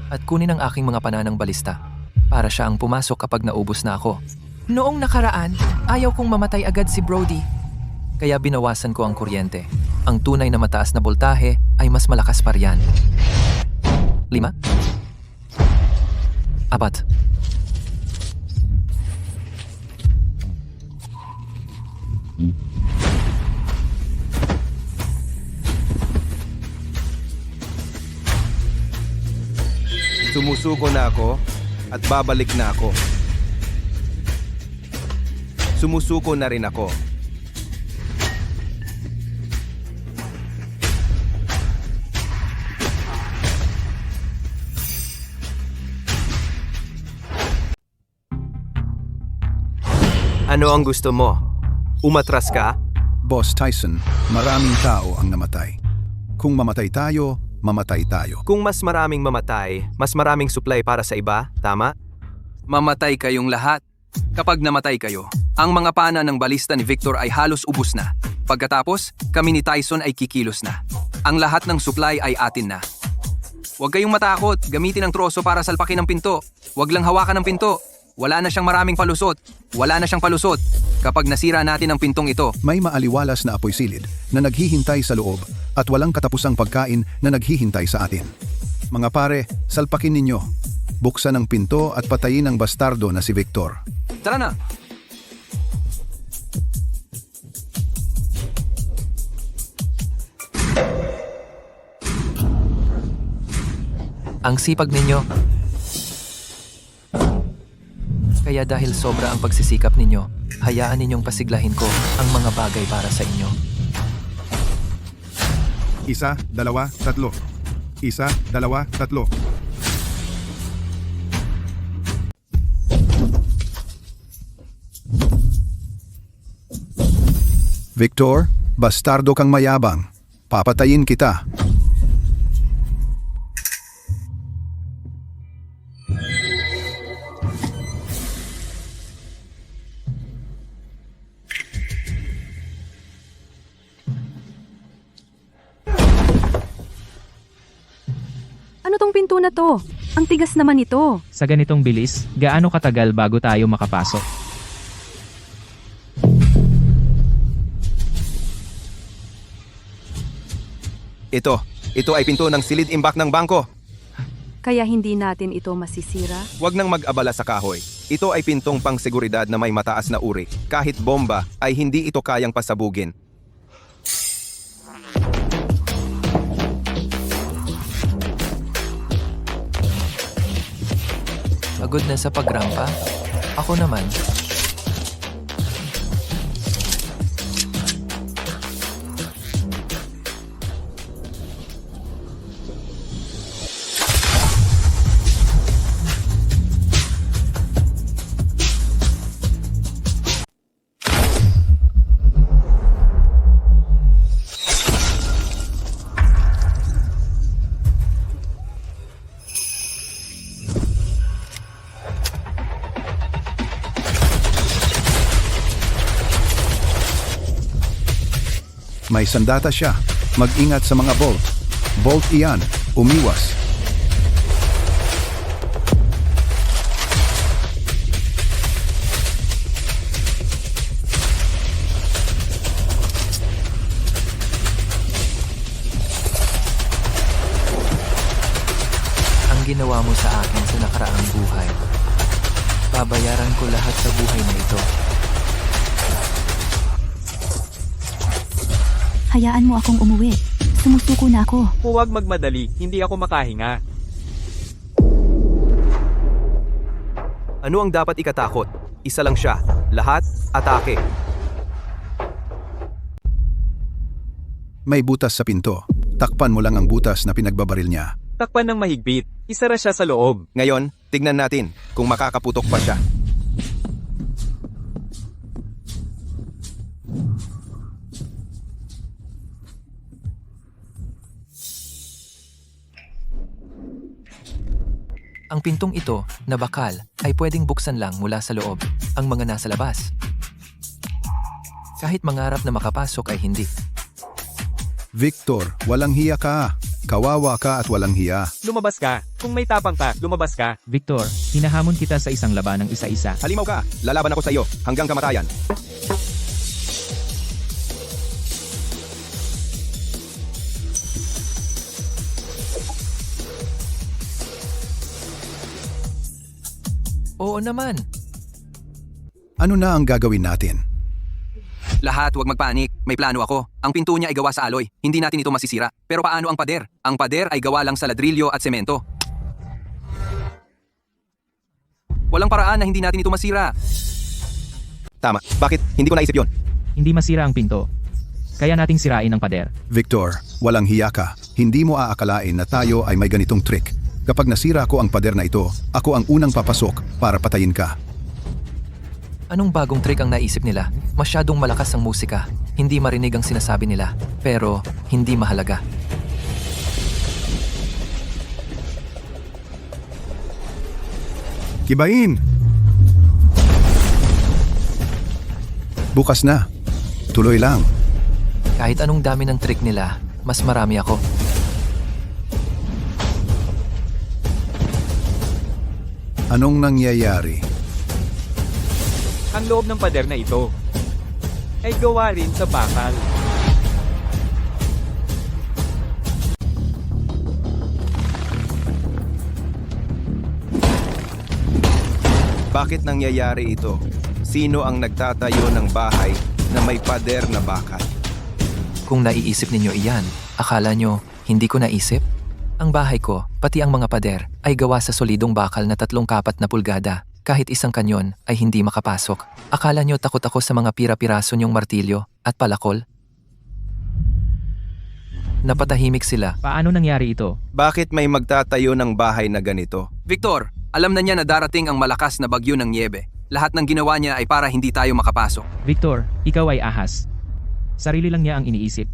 Speaker 1: at kunin ang aking mga pananang balista para siya ang pumasok kapag naubos na ako. Noong nakaraan, ayaw kong mamatay agad si Brody. Kaya binawasan ko ang kuryente. Ang tunay na mataas na boltahe ay mas malakas pa riyan. 5? 4.
Speaker 12: Sumusuko na ako at babalik na ako. Sumusuko na rin ako.
Speaker 4: Ano ang gusto mo? Umatras ka?
Speaker 8: Boss Tyson, maraming tao ang namatay. Kung mamatay tayo, mamatay tayo.
Speaker 4: Kung mas maraming mamatay, mas maraming supply para sa iba, tama?
Speaker 5: Mamatay kayong lahat. Kapag namatay kayo, ang mga pana ng balista ni Victor ay halos ubos na. Pagkatapos, kami ni Tyson ay kikilos na. Ang lahat ng supply ay atin na. Huwag kayong matakot, gamitin ang troso para salpakin ang pinto. Huwag lang hawakan ang pinto. Wala na siyang maraming palusot. Wala na siyang palusot. Kapag nasira natin ang pintong ito,
Speaker 8: May maaliwalas na apoy silid na naghihintay sa loob at walang katapusang pagkain na naghihintay sa atin. Mga pare, salpakin ninyo. Buksan ang pinto at patayin ang bastardo na si Victor.
Speaker 5: tara na!
Speaker 1: Ang sipag ninyo. Kaya dahil sobra ang pagsisikap ninyo, hayaan ninyong pasiglahin ko ang mga bagay para sa inyo.
Speaker 8: 1, 2, 3. 1, 2, 3. Victor, bastardo kang mayabang. Papatayin kita.
Speaker 10: Ano tong pinto na to? Ang tigas naman ito.
Speaker 9: Sa ganitong bilis, gaano katagal bago tayo makapasok?
Speaker 12: Ito ay pinto ng silid imbak ng bangko.
Speaker 10: Kaya hindi natin ito masisira.
Speaker 12: Huwag nang mag-abala sa kahoy. Ito ay pintong pangseguridad na may mataas na uri. Kahit bomba ay hindi ito kayang pasabugin.
Speaker 1: Pagod na sa pagrampa? Ako naman.
Speaker 8: May sandata siya. Mag-ingat sa mga bolt. Bolt iyan. Umiwas.
Speaker 1: Ang ginawa mo sa akin sa nakaraang buhay. Babayaran ko lahat sa buhay na ito.
Speaker 3: Hayaan mo akong umuwi. Sumusuko na ako.
Speaker 13: Huwag magmadali, hindi ako makahinga.
Speaker 4: Ano ang dapat ikatakot? Isa lang siya. Lahat, atake.
Speaker 8: May butas sa pinto. Takpan mo lang ang butas na pinagbabaril niya.
Speaker 13: Takpan ng mahigpit. Isara siya sa loob.
Speaker 12: Ngayon, tignan natin kung makakaputok pa siya.
Speaker 1: Ang pintong ito, na bakal, ay pwedeng buksan lang mula sa loob, ang mga nasa labas. Kahit mangarap na makapasok ay hindi.
Speaker 6: Victor, walang hiya ka. Kawawa ka at walang hiya.
Speaker 13: Lumabas ka. Kung may tapang ka, lumabas ka.
Speaker 9: Victor, hinahamon kita sa isang laban ng isa-isa.
Speaker 12: Halimaw ka, lalaban ako sa iyo hanggang kamatayan.
Speaker 1: Oo naman.
Speaker 6: Ano na ang gagawin natin?
Speaker 5: Lahat huwag magpanik, may plano ako. Ang pinto niya ay gawa sa aloy, hindi natin ito masisira. Pero paano ang pader? Ang pader ay gawa lang sa ladrilyo at semento. Walang paraan na hindi natin ito masira.
Speaker 12: Tama, bakit? Hindi ko naisip yon.
Speaker 9: Hindi masira ang pinto. Kaya nating sirain ang pader.
Speaker 6: Victor, walang hiya ka. Hindi mo aakalain na tayo ay may ganitong trick. Kapag nasira ko ang pader na ito, ako ang unang papasok para patayin ka.
Speaker 1: Anong bagong trick ang naisip nila? Masyadong malakas ang musika. Hindi marinig ang sinasabi nila. Pero, hindi mahalaga.
Speaker 8: Kibain!
Speaker 6: Bukas na. Tuloy lang.
Speaker 1: Kahit anong dami ng trick nila, mas marami ako.
Speaker 6: Anong nangyayari?
Speaker 13: Ang loob ng pader na ito ay gawa rin sa bakal.
Speaker 12: Bakit nangyayari ito? Sino ang nagtatayo ng bahay na may pader na bakal?
Speaker 1: Kung naiisip ninyo iyan, akala nyo hindi ko naisip? Ang bahay ko, pati ang mga pader, ay gawa sa solidong bakal na 3/4 na pulgada. Kahit isang kanyon ay hindi makapasok. Akala nyo takot ako sa mga pira-piraso niyong martilyo at palakol? Napatahimik sila.
Speaker 9: Paano nangyari ito?
Speaker 12: Bakit may magtatayo ng bahay na ganito?
Speaker 5: Victor, alam na niya na darating ang malakas na bagyo ng niebe. Lahat ng ginawa niya ay para hindi tayo makapasok.
Speaker 9: Victor, ikaw ay ahas. Sarili lang niya ang iniisip.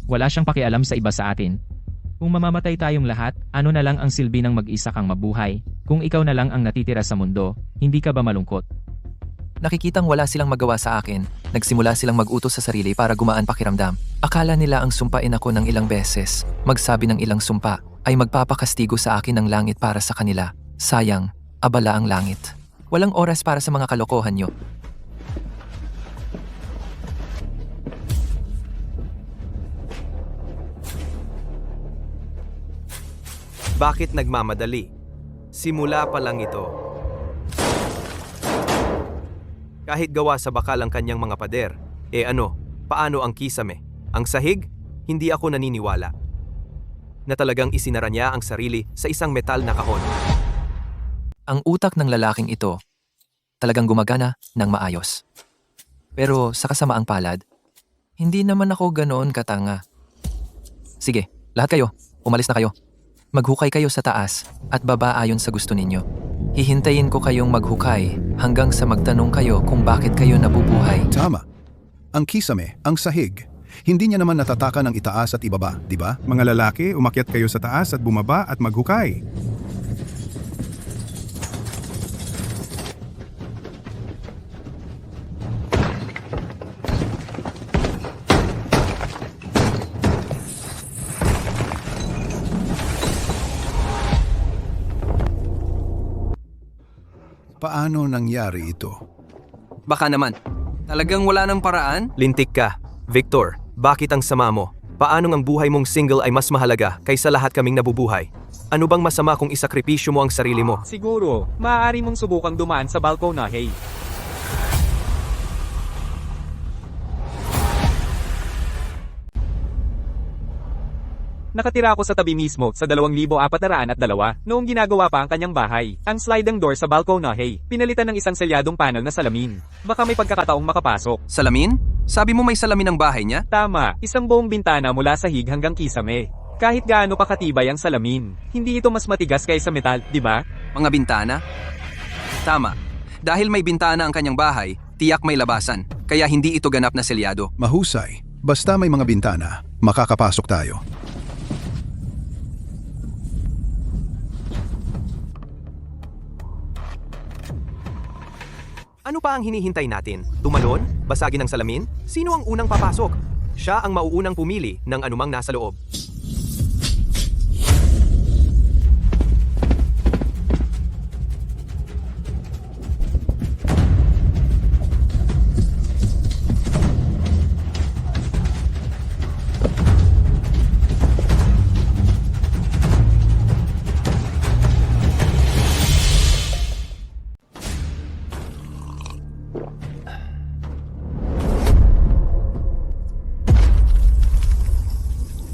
Speaker 9: Wala siyang pakialam sa iba sa atin. Kung mamamatay tayong lahat, ano na lang ang silbi ng mag-isa kang mabuhay? Kung ikaw na lang ang natitira sa mundo, hindi ka ba malungkot?
Speaker 1: Nakikitang wala silang magawa sa akin, nagsimula silang mag-utos sa sarili para gumaan pakiramdam. Akala nila ang sumpain ako ng ilang beses, magsabi ng ilang sumpa, ay magpapakastigo sa akin ng langit para sa kanila. Sayang, abala ang langit. Walang oras para sa mga kalokohan nyo.
Speaker 4: Bakit nagmamadali? Simula pa lang ito. Kahit gawa sa bakal ang kanyang mga pader, paano ang kisame? Ang sahig? Hindi ako naniniwala. Na talagang isinara niya ang sarili sa isang metal na kahon.
Speaker 1: Ang utak ng lalaking ito, talagang gumagana ng maayos. Pero sa kasamaang palad, hindi naman ako ganoon katanga. Sige, lahat kayo, umalis na kayo. Maghukay kayo sa taas at baba ayon sa gusto ninyo. Hihintayin ko kayong maghukay hanggang sa magtanong kayo kung bakit kayo nabubuhay.
Speaker 6: Tama. Ang kisame, ang sahig. Hindi niya naman natataka ng itaas at ibaba, di ba?
Speaker 8: Mga lalaki, umakyat kayo sa taas at bumaba at maghukay.
Speaker 6: Paano nangyari ito?
Speaker 5: Baka naman, talagang wala ng paraan?
Speaker 4: Lintik ka. Victor, bakit ang sama mo? Paano ang buhay mong single ay mas mahalaga kaysa lahat kaming nabubuhay? Ano bang masama kung isakripisyo mo ang sarili mo?
Speaker 13: Siguro, maaari mong subukang dumaan sa balkonahe. Nakatira ako sa tabi mismo sa 2,402 noong ginagawa pa ang kanyang bahay. Ang sliding door sa balkonahe, pinalitan ng isang selyadong panel na salamin. Baka may pagkakataong makapasok.
Speaker 5: Salamin? Sabi mo may salamin ang bahay niya?
Speaker 13: Tama, isang buong bintana mula sahig hanggang kisame. Kahit gaano pa katibay ang salamin, hindi ito mas matigas kaysa metal, di ba?
Speaker 5: Mga bintana? Tama. Dahil may bintana ang kanyang bahay, tiyak may labasan. Kaya hindi ito ganap na selyado.
Speaker 6: Mahusay. Basta may mga bintana, makakapasok tayo.
Speaker 4: Ano pa ang hinihintay natin? Tumalon? Basagin ang salamin? Sino ang unang papasok? Siya ang mauunang pumili ng anumang nasa loob.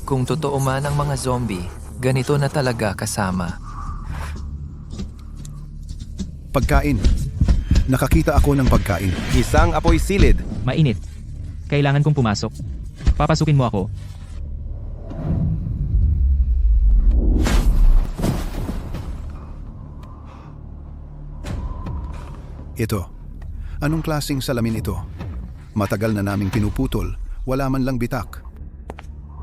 Speaker 1: Kung totoo man ang mga zombie, ganito na talaga kasama.
Speaker 6: Pagkain. Nakakita ako ng pagkain.
Speaker 12: Isang apoy silid.
Speaker 9: Mainit. Kailangan kong pumasok. Papasukin mo ako.
Speaker 6: Ito. Anong klaseng salamin ito? Matagal na naming pinuputol. Wala man lang bitak.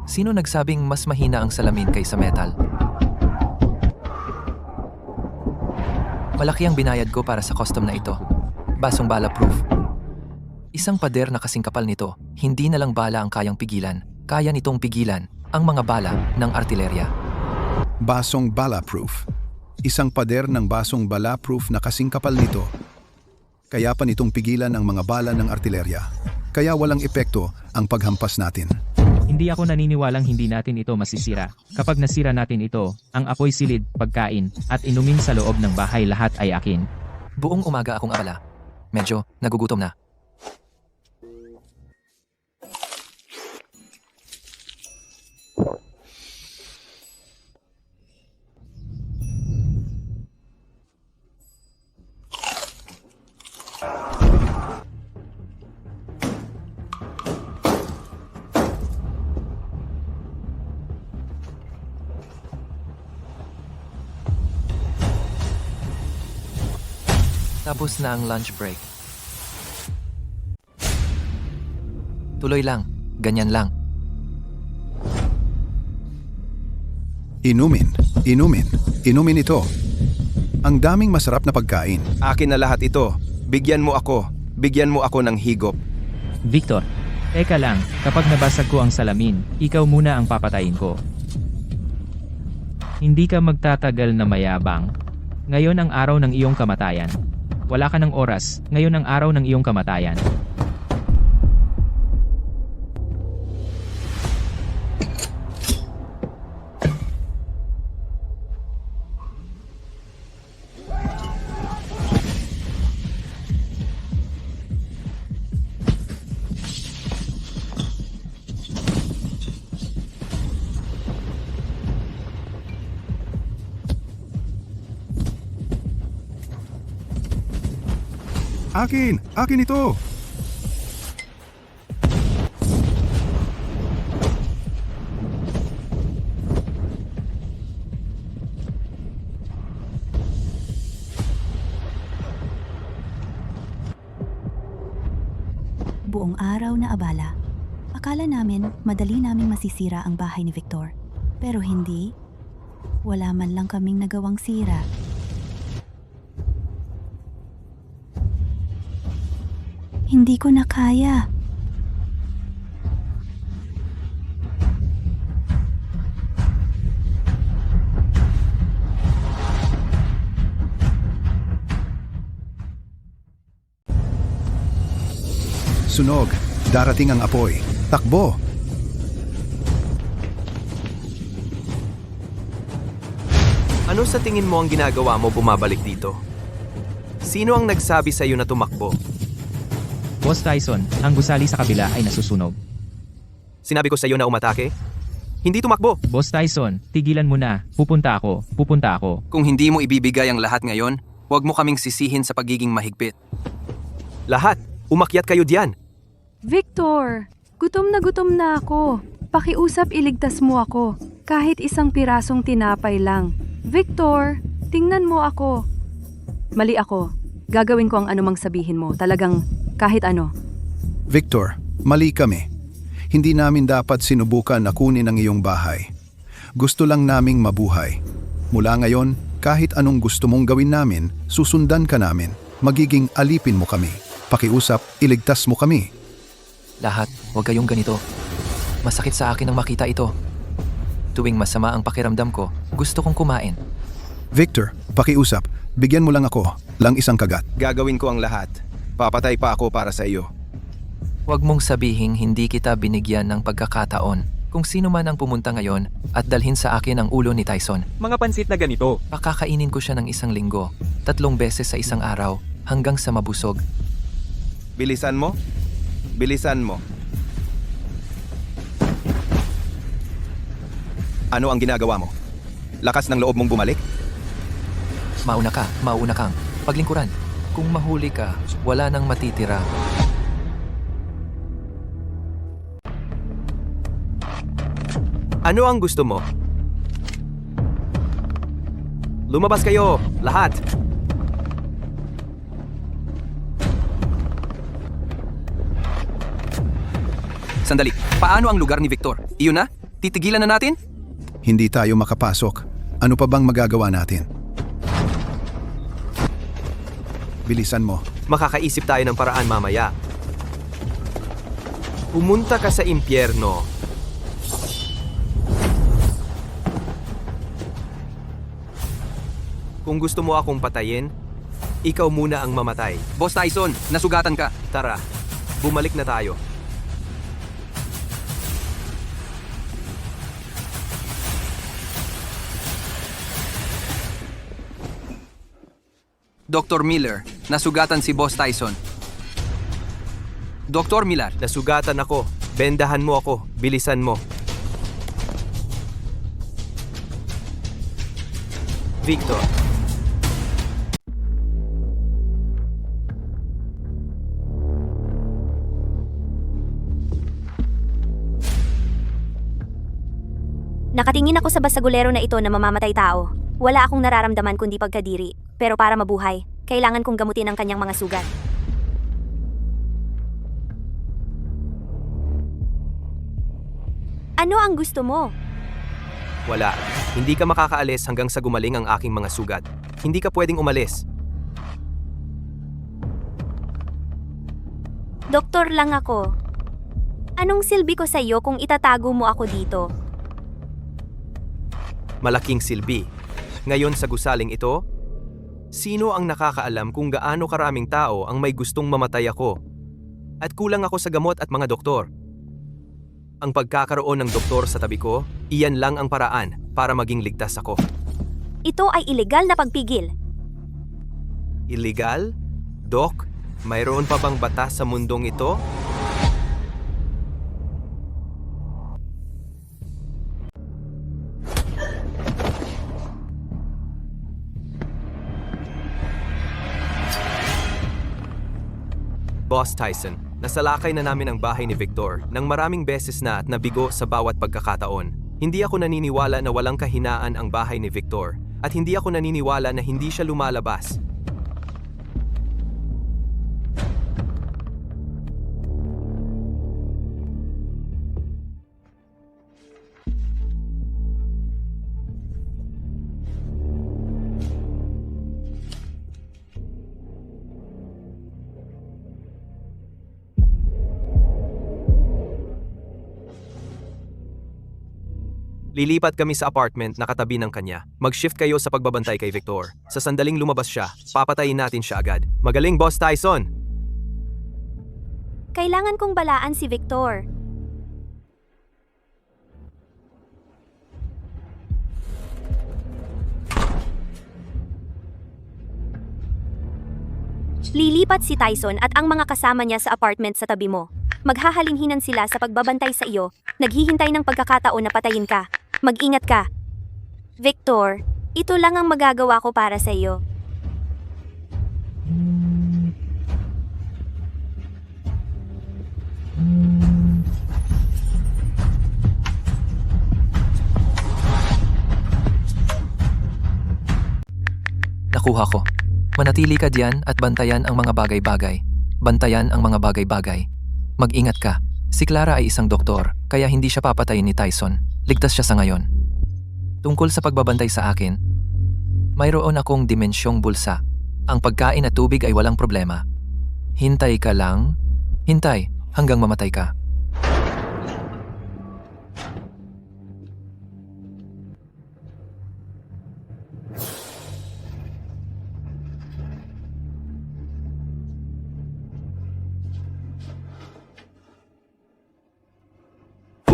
Speaker 1: Sino nagsabing mas mahina ang salamin kaysa metal? Malaki ang binayad ko para sa custom na ito. Basong bala proof. Isang pader na kasing kapal nito, hindi na lang bala ang kayang pigilan. Kaya nitong pigilan ang mga bala ng artilerya.
Speaker 6: Basong bala-proof. Isang pader ng basong bala-proof na kasing kapal nito. Kaya pa nitong pigilan ang mga bala ng artilerya. Kaya walang epekto ang paghampas natin.
Speaker 9: Hindi ako naniniwalang hindi natin ito masisira. Kapag nasira natin ito, ang apoy silid, pagkain, at inumin sa loob ng bahay lahat ay akin.
Speaker 1: Buong umaga akong abala. Medyo nagugutom na. Tapos na ang lunch break. Tuloy lang, ganyan lang.
Speaker 6: Inumin, inumin, inumin ito. Ang daming masarap na pagkain.
Speaker 12: Akin na lahat ito. Bigyan mo ako. Bigyan mo ako ng higop.
Speaker 9: Victor, teka lang, kapag nabasag ko ang salamin, ikaw muna ang papatayin ko. Hindi ka magtatagal na mayabang. Ngayon ang araw ng iyong kamatayan. Wala ka ng oras, ngayon ang araw ng iyong kamatayan.
Speaker 8: Akin! Akin ito!
Speaker 14: Buong araw na abala. Akala namin madali naming masisira ang bahay ni Victor. Pero hindi. Wala man lang kaming nagawang sira. Hindi ko na kaya.
Speaker 6: Sunog, darating ang apoy. Takbo!
Speaker 4: Ano sa tingin mo ang ginagawa mo bumabalik dito? Sino ang nagsabi sa iyo na tumakbo?
Speaker 9: Boss Tyson, ang gusali sa kabila ay nasusunog.
Speaker 4: Sinabi ko sa iyo na umatake? Hindi tumakbo.
Speaker 9: Boss Tyson, tigilan mo na. Pupunta ako. Pupunta ako.
Speaker 5: Kung hindi mo ibibigay ang lahat ngayon, huwag mo kaming sisihin sa pagiging mahigpit.
Speaker 4: Lahat, umakyat kayo diyan.
Speaker 10: Victor, gutom na ako. Pakiusap iligtas mo ako. Kahit isang pirasong tinapay lang. Victor, tingnan mo ako. Mali ako. Gagawin ko ang anumang sabihin mo. Talagang kahit ano.
Speaker 6: Victor, mali kami. Hindi namin dapat sinubukan na kunin ang iyong bahay. Gusto lang naming mabuhay. Mula ngayon, kahit anong gusto mong gawin namin, susundan ka namin. Magiging alipin mo kami. Pakiusap, iligtas mo kami.
Speaker 1: Lahat, huwag kayong ganito. Masakit sa akin ang makita ito. Tuwing masama ang pakiramdam ko, gusto kong kumain.
Speaker 8: Victor, pakiusap. Bigyan mo lang ako. Lang isang kagat.
Speaker 12: Gagawin ko ang lahat. Papatay pa ako para sa iyo.
Speaker 1: Huwag mong sabihing hindi kita binigyan ng pagkakataon. Kung sino man ang pumunta ngayon at dalhin sa akin ang ulo ni Tyson.
Speaker 13: Mga pansit na ganito.
Speaker 1: Pakakainin ko siya ng 1 linggo, 3 beses sa isang araw, hanggang sa mabusog.
Speaker 12: Bilisan mo? Bilisan mo. Ano ang ginagawa mo? Lakas ng loob mong bumalik?
Speaker 1: Mauna kang. Paglingkuran. Kung mahuli ka, wala nang matitira.
Speaker 4: Ano ang gusto mo? Lumabas kayo, lahat!
Speaker 5: Sandali, paano ang lugar ni Victor? Iyon na? Titigilan na natin?
Speaker 8: Hindi tayo makapasok. Ano pa bang magagawa natin? Bilisan mo.
Speaker 4: Makakaisip tayo ng paraan mamaya. Pumunta ka sa impyerno. Kung gusto mo akong patayin, ikaw muna ang mamatay.
Speaker 5: Boss Tyson, nasugatan ka.
Speaker 4: Tara, bumalik na tayo.
Speaker 5: Dr. Miller, nasugatan si Boss Tyson. Dr. Miller,
Speaker 4: Nasugatan ako. Bendahan mo ako. Bilisan mo. Victor.
Speaker 7: Nakatingin ako sa basagulero na ito na mamamatay tao. Wala akong nararamdaman kundi pagkadiri. Pero para mabuhay, kailangan kong gamutin ang kanyang mga sugat. Ano ang gusto mo?
Speaker 4: Wala. Hindi ka makakaalis hanggang sa gumaling ang aking mga sugat. Hindi ka pwedeng umalis.
Speaker 7: Doktor lang ako. Anong silbi ko sa iyo kung itatago mo ako dito?
Speaker 4: Malaking silbi. Ngayon sa gusaling ito, sino ang nakakaalam kung gaano karaming tao ang may gustong mamatay ako? At kulang ako sa gamot at mga doktor. Ang pagkakaroon ng doktor sa tabi ko, iyan lang ang paraan para maging ligtas ako.
Speaker 7: Ito ay ilegal na pagpigil.
Speaker 4: Illegal? Dok, mayroon pa bang batas sa mundong ito? Boss Tyson, nasalakay na namin ang bahay ni Victor nang maraming beses na at nabigo sa bawat pagkakataon. Hindi ako naniniwala na walang kahinaan ang bahay ni Victor at hindi ako naniniwala na hindi siya lumalabas. Lilipat kami sa apartment na katabi ng kanya. Mag-shift kayo sa pagbabantay kay Victor. Sa sandaling lumabas siya, papatayin natin siya agad. Magaling, Boss Tyson!
Speaker 7: Kailangan kong balaan si Victor. Lilipat si Tyson at ang mga kasama niya sa apartment sa tabi mo. Maghahalinghinan sila sa pagbabantay sa iyo, naghihintay ng pagkakataon na patayin ka. Mag-ingat ka. Victor, ito lang ang magagawa ko para sa iyo.
Speaker 1: Nakuha ko. Manatili ka diyan at bantayan ang mga bagay-bagay. Bantayan ang mga bagay-bagay. Mag-ingat ka. Si Clara ay isang doktor, kaya hindi siya papatayin ni Tyson. Ligtas siya sa ngayon. Tungkol sa pagbabantay sa akin, mayroon akong dimensyong bulsa. Ang pagkain at tubig ay walang problema. Hintay ka lang. Hintay hanggang mamatay ka.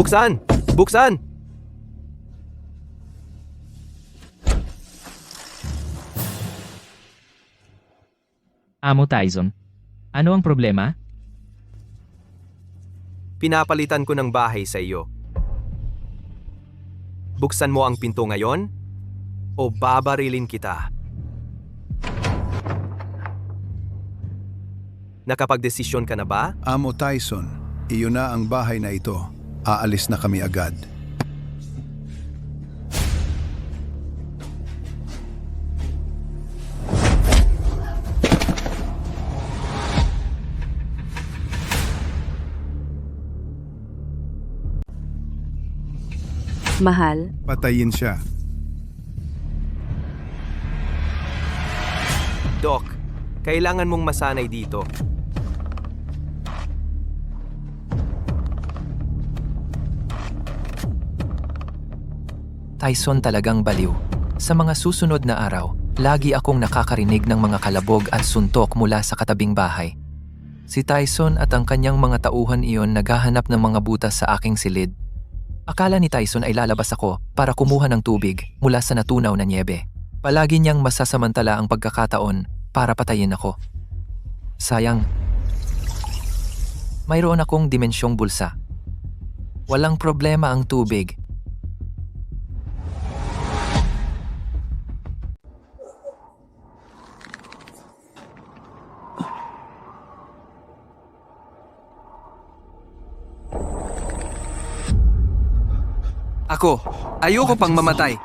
Speaker 4: Buksan! Buksan!
Speaker 9: Amo Tyson. Ano ang problema?
Speaker 4: Pinapalitan ko ng bahay sa iyo. Buksan mo ang pinto ngayon o babarilin kita. Nakapagdesisyon ka na ba?
Speaker 6: Amo Tyson, iyon na ang bahay na ito. Aalis na kami agad.
Speaker 10: Mahal,
Speaker 8: Patayin siya.
Speaker 4: Doc, kailangan mong masanay dito.
Speaker 1: Tyson talagang baliw. Sa mga susunod na araw, lagi akong nakakarinig ng mga kalabog at suntok mula sa katabing bahay. Si Tyson at ang kanyang mga tauhan iyon naghahanap ng mga butas sa aking silid. Akala ni Tyson ay lalabas ako para kumuha ng tubig mula sa natunaw na nyebe. Palagi niyang masasamantala ang pagkakataon para patayin ako. Sayang. Mayroon akong dimensyong bulsa. Walang problema ang tubig.
Speaker 5: Ayoko pang mamatay.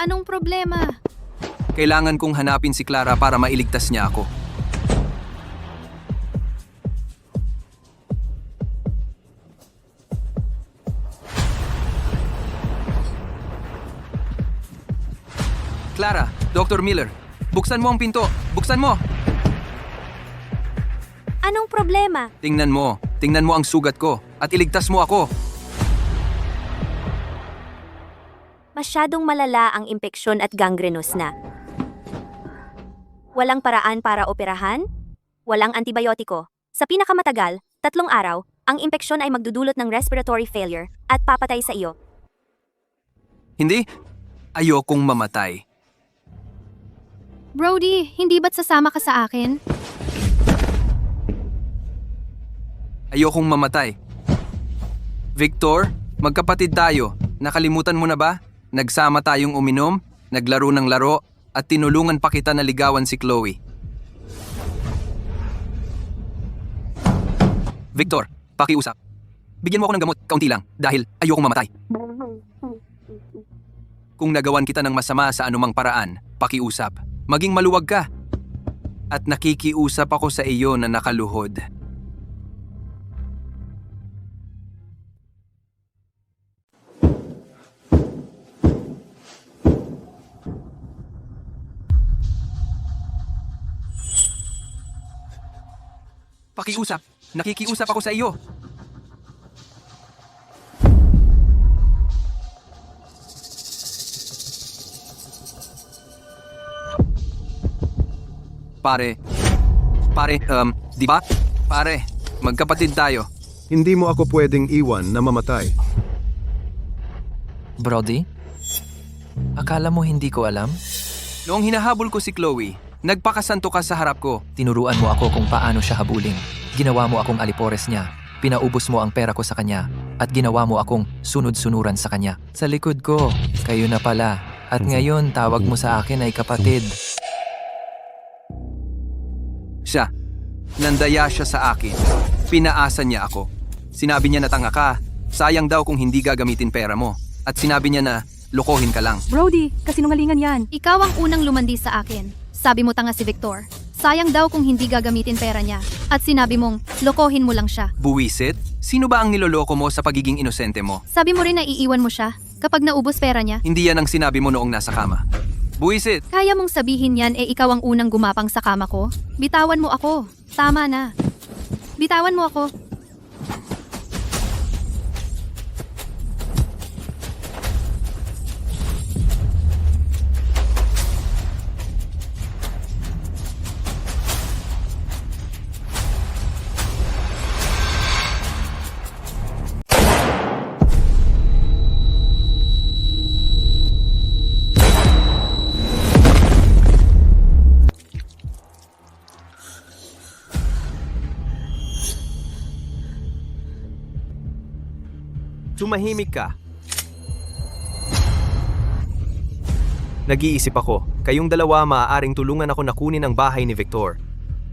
Speaker 3: Anong problema?
Speaker 5: Kailangan kong hanapin si Clara para mailigtas niya ako. Clara, Dr. Miller, buksan mo ang pinto. Buksan mo!
Speaker 7: Anong problema?
Speaker 5: Tingnan mo ang sugat ko at iligtas mo ako.
Speaker 7: Masyadong malala ang impeksyon at gangrenous na. Walang paraan para operahan? Walang antibiotiko. Sa pinakamatagal, 3 araw, ang impeksyon ay magdudulot ng respiratory failure at papatay sa iyo.
Speaker 5: Hindi, ayokong mamatay.
Speaker 3: Brody, hindi ba't sasama ka sa akin?
Speaker 5: Ayokong mamatay. Victor, magkapatid tayo. Nakalimutan mo na ba? Nagsama tayong uminom, naglaro ng laro, at tinulungan pa kita na ligawan si Chloe. Victor, pakiusap. Bigyan mo ako ng gamot, kaunti lang, dahil ayokong mamatay. Kung nagawan kita ng masama sa anumang paraan, pakiusap. Maging maluwag ka. At nakikiusap ako sa iyo na nakaluhod. Pakiusap. Nakikiusap ako sa iyo. Pare, di ba? Pare, magkapatid tayo.
Speaker 6: Hindi mo ako pwedeng iwan na mamatay.
Speaker 1: Brody? Akala mo hindi ko alam?
Speaker 5: Noong hinahabol ko si Chloe, nagpakasanto ka sa harap ko.
Speaker 1: Tinuruan mo ako kung paano siya habulin. Ginawa mo akong alipores niya. Pinaubos mo ang pera ko sa kanya. At ginawa mo akong sunod-sunuran sa kanya. Sa likod ko, kayo na pala. At ngayon, tawag mo sa akin ay kapatid.
Speaker 5: Siya. Nandaya siya sa akin. Pinaasa niya ako. Sinabi niya na tanga ka. Sayang daw kung hindi gagamitin pera mo. At sinabi niya na lokohin ka lang.
Speaker 10: Brody, kasinungalingan yan.
Speaker 3: Ikaw ang unang lumandi sa akin. Sabi mo tanga si Victor. Sayang daw kung hindi gagamitin pera niya. At sinabi mong, lokohin mo lang siya.
Speaker 5: Buwisit? Sino ba ang niloloko mo sa pagiging inosente mo?
Speaker 3: Sabi mo rin na iiwan mo siya kapag naubos pera niya.
Speaker 5: Hindi yan ang sinabi mo noong nasa kama. Buwisit!
Speaker 3: Kaya mong sabihin yan ikaw ang unang gumapang sa kama ko? Bitawan mo ako. Tama na. Bitawan mo ako.
Speaker 4: tumahimik ka. Nag-iisip ako, kayong dalawa maaaring tulungan ako na kunin ang bahay ni Victor.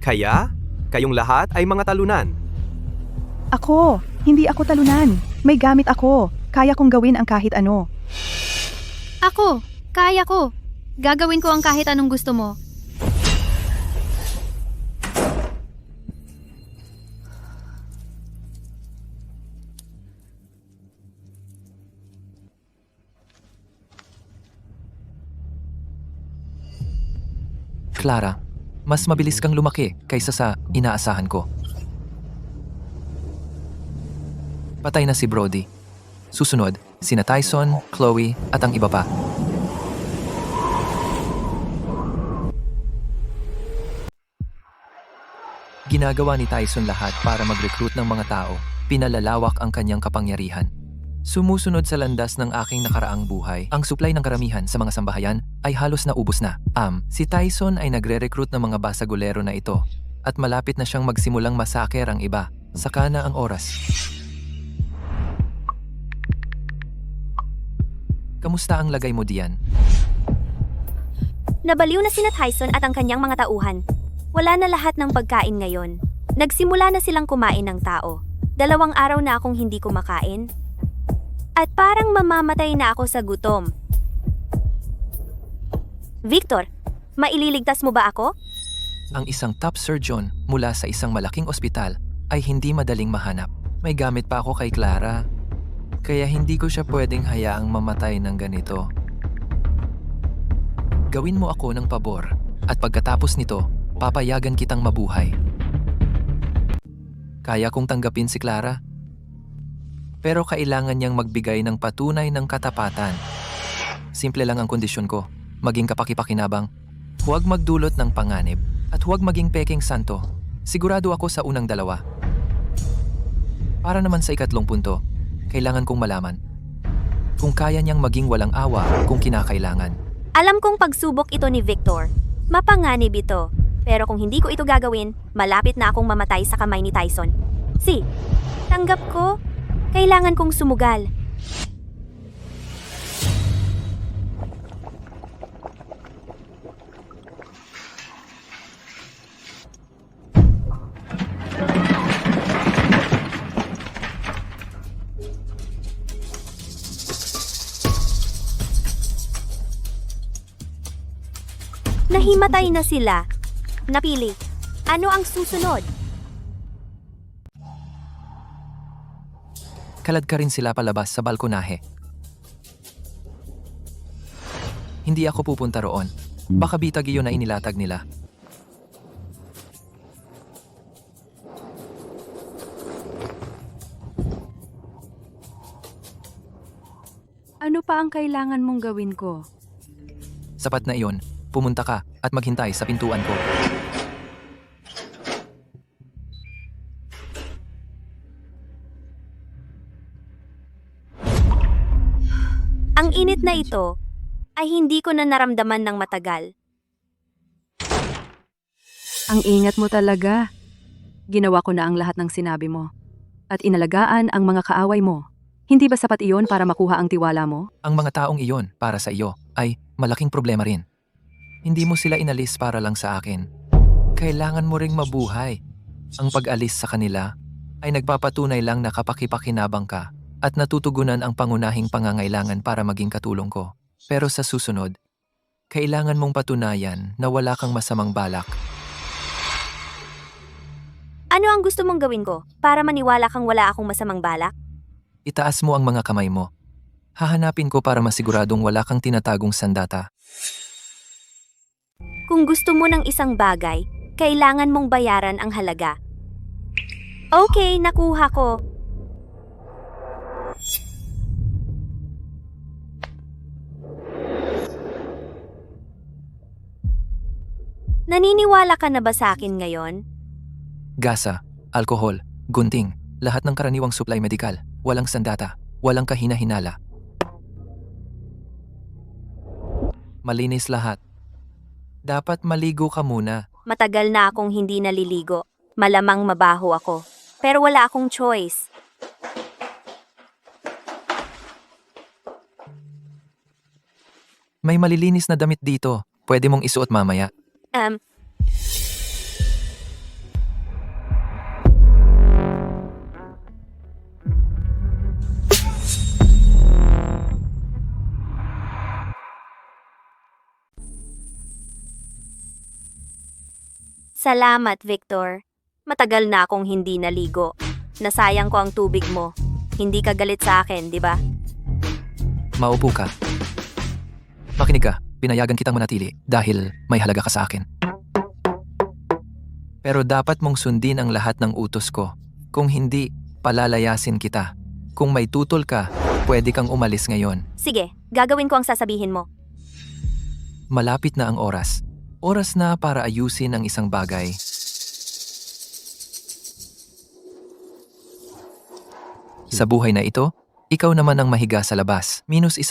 Speaker 4: Kaya, kayong lahat ay mga talunan.
Speaker 10: Ako, hindi ako talunan. May gamit ako. Kaya kong gawin ang kahit ano.
Speaker 3: Ako, kaya ko. Gagawin ko ang kahit anong gusto mo.
Speaker 1: Clara, mas mabilis kang lumaki kaysa sa inaasahan ko. Patay na si Brody. Susunod, sina Tyson, Chloe, at ang iba pa. Ginagawa ni Tyson lahat para mag-recruit ng mga tao. Pinalalawak ang kanyang kapangyarihan. Sumusunod sa landas ng aking nakaraang buhay, ang supply ng karamihan sa mga sambahayan ay halos naubos na. Si Tyson ay nagre-recruit ng mga basagulero na ito at malapit na siyang magsimulang masaker ang iba. Saka na ang oras. Kamusta ang lagay mo diyan?
Speaker 7: Nabaliw na sina Tyson at ang kanyang mga tauhan. Wala na lahat ng pagkain ngayon. Nagsimula na silang kumain ng tao. 2 araw na akong hindi kumakain. At parang mamamatay na ako sa gutom. Victor, maililigtas mo ba ako?
Speaker 1: Ang isang top surgeon mula sa isang malaking ospital ay hindi madaling mahanap. May gamit pa ako kay Clara. Kaya hindi ko siya pwedeng hayaang mamatay ng ganito. Gawin mo ako ng pabor at pagkatapos nito, papayagan kitang mabuhay. Kaya kong tanggapin si Clara. Pero kailangan niyang magbigay ng patunay ng katapatan. Simple lang ang kondisyon ko, maging kapakipakinabang. Huwag magdulot ng panganib at huwag maging peking santo. Sigurado ako sa unang 2. Para naman sa 3 punto, kailangan kong malaman kung kaya niyang maging walang awa kung kinakailangan.
Speaker 7: Alam kong pagsubok ito ni Victor. Mapanganib ito. Pero kung hindi ko ito gagawin, malapit na akong mamatay sa kamay ni Tyson. Tanggap ko. Kailangan kong sumugal. Nahimatay na sila. Napili. Ano ang susunod?
Speaker 1: Kalad ka rin sila palabas sa balkonahe. Hindi ako pupunta roon. Baka bitag iyon na inilatag nila.
Speaker 10: Ano pa ang kailangan mong gawin ko?
Speaker 1: Sapat na iyon, pumunta ka at maghintay sa pintuan ko.
Speaker 7: Ang init na ito ay hindi ko na naramdaman ng matagal.
Speaker 10: Ang ingat mo talaga. Ginawa ko na ang lahat ng sinabi mo. At inalagaan ang mga kaaway mo. Hindi ba sapat iyon para makuha ang tiwala mo?
Speaker 1: Ang mga taong iyon para sa iyo ay malaking problema rin. Hindi mo sila inalis para lang sa akin. Kailangan mo ring mabuhay. Ang pag-alis sa kanila ay nagpapatunay lang na kapakipakinabang ka at natutugunan ang pangunahing pangangailangan para maging katulong ko. Pero sa susunod, kailangan mong patunayan na wala kang masamang balak.
Speaker 7: Ano ang gusto mong gawin ko para maniwala kang wala akong masamang balak?
Speaker 1: Itaas mo ang mga kamay mo. Hahanapin ko para masiguradong wala kang tinatagong sandata.
Speaker 7: Kung gusto mo ng isang bagay, kailangan mong bayaran ang halaga. Okay, nakuha ko. Naniniwala ka na ba sa akin ngayon?
Speaker 1: Gasa, alkohol, gunting, lahat ng karaniwang supply medikal, walang sandata, walang kahina-hinala. Malinis lahat. Dapat maligo ka muna.
Speaker 7: Matagal na akong hindi naliligo. Malamang mabaho ako. Pero wala akong choice.
Speaker 1: May malilinis na damit dito. Pwede mong isuot mamaya.
Speaker 7: Salamat, Victor. Matagal na akong hindi naligo. Nasayang ko ang tubig mo. Hindi ka galit sa akin, di ba?
Speaker 1: Maupo ka. Makinig ka. Pinayagan kitang manatili dahil may halaga ka sa akin. Pero dapat mong sundin ang lahat ng utos ko. Kung hindi, palalayasin kita. Kung may tutol ka, pwede kang umalis ngayon.
Speaker 7: Sige, gagawin ko ang sasabihin mo.
Speaker 1: Malapit na ang oras. Oras na para ayusin ang isang bagay. Sa buhay na ito, ikaw naman ang mahiga sa labas, -112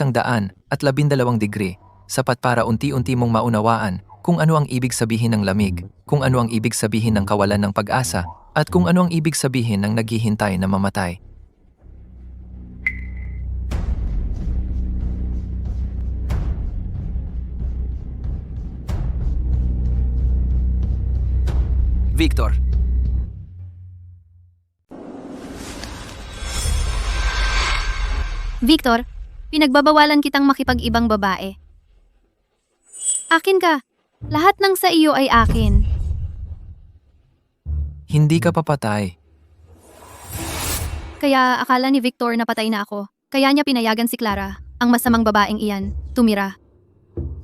Speaker 1: degree, sapat para unti-unti mong maunawaan kung ano ang ibig sabihin ng lamig, kung ano ang ibig sabihin ng kawalan ng pag-asa, at kung ano ang ibig sabihin ng naghihintay na mamatay.
Speaker 5: Victor,
Speaker 3: Victor, pinagbabawalan kitang makipag-ibang babae. Akin ka. Lahat ng sa iyo ay akin.
Speaker 1: Hindi ka papatay.
Speaker 3: Kaya akala ni Victor na patay na ako. Kaya niya pinayagan si Clara, ang masamang babaeng iyan, tumira.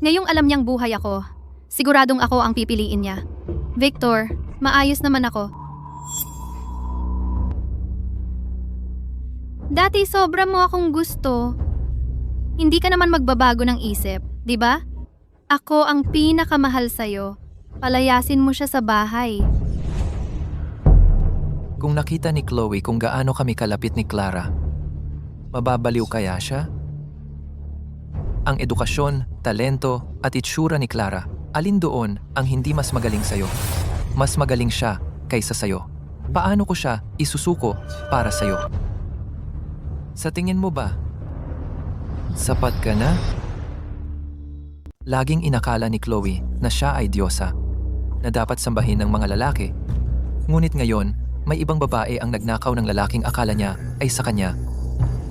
Speaker 3: Ngayong alam niyang buhay ako, siguradong ako ang pipiliin niya. Victor, maayos naman ako. Dati sobra mo akong gusto. Hindi ka naman magbabago ng isip, di ba? Ako ang pinakamahal sa'yo. Palayasin mo siya sa bahay.
Speaker 1: Kung nakita ni Chloe kung gaano kami kalapit ni Clara, mababaliw kaya siya? Ang edukasyon, talento, at itsura ni Clara, alin doon ang hindi mas magaling sa'yo? Mas magaling siya kaysa sa'yo. Paano ko siya isusuko para sa'yo? Sa tingin mo ba, sapat ka na? Laging inakala ni Chloe na siya ay diyosa, na dapat sambahin ng mga lalaki. Ngunit ngayon, may ibang babae ang nagnakaw ng lalaking akala niya ay sa kanya.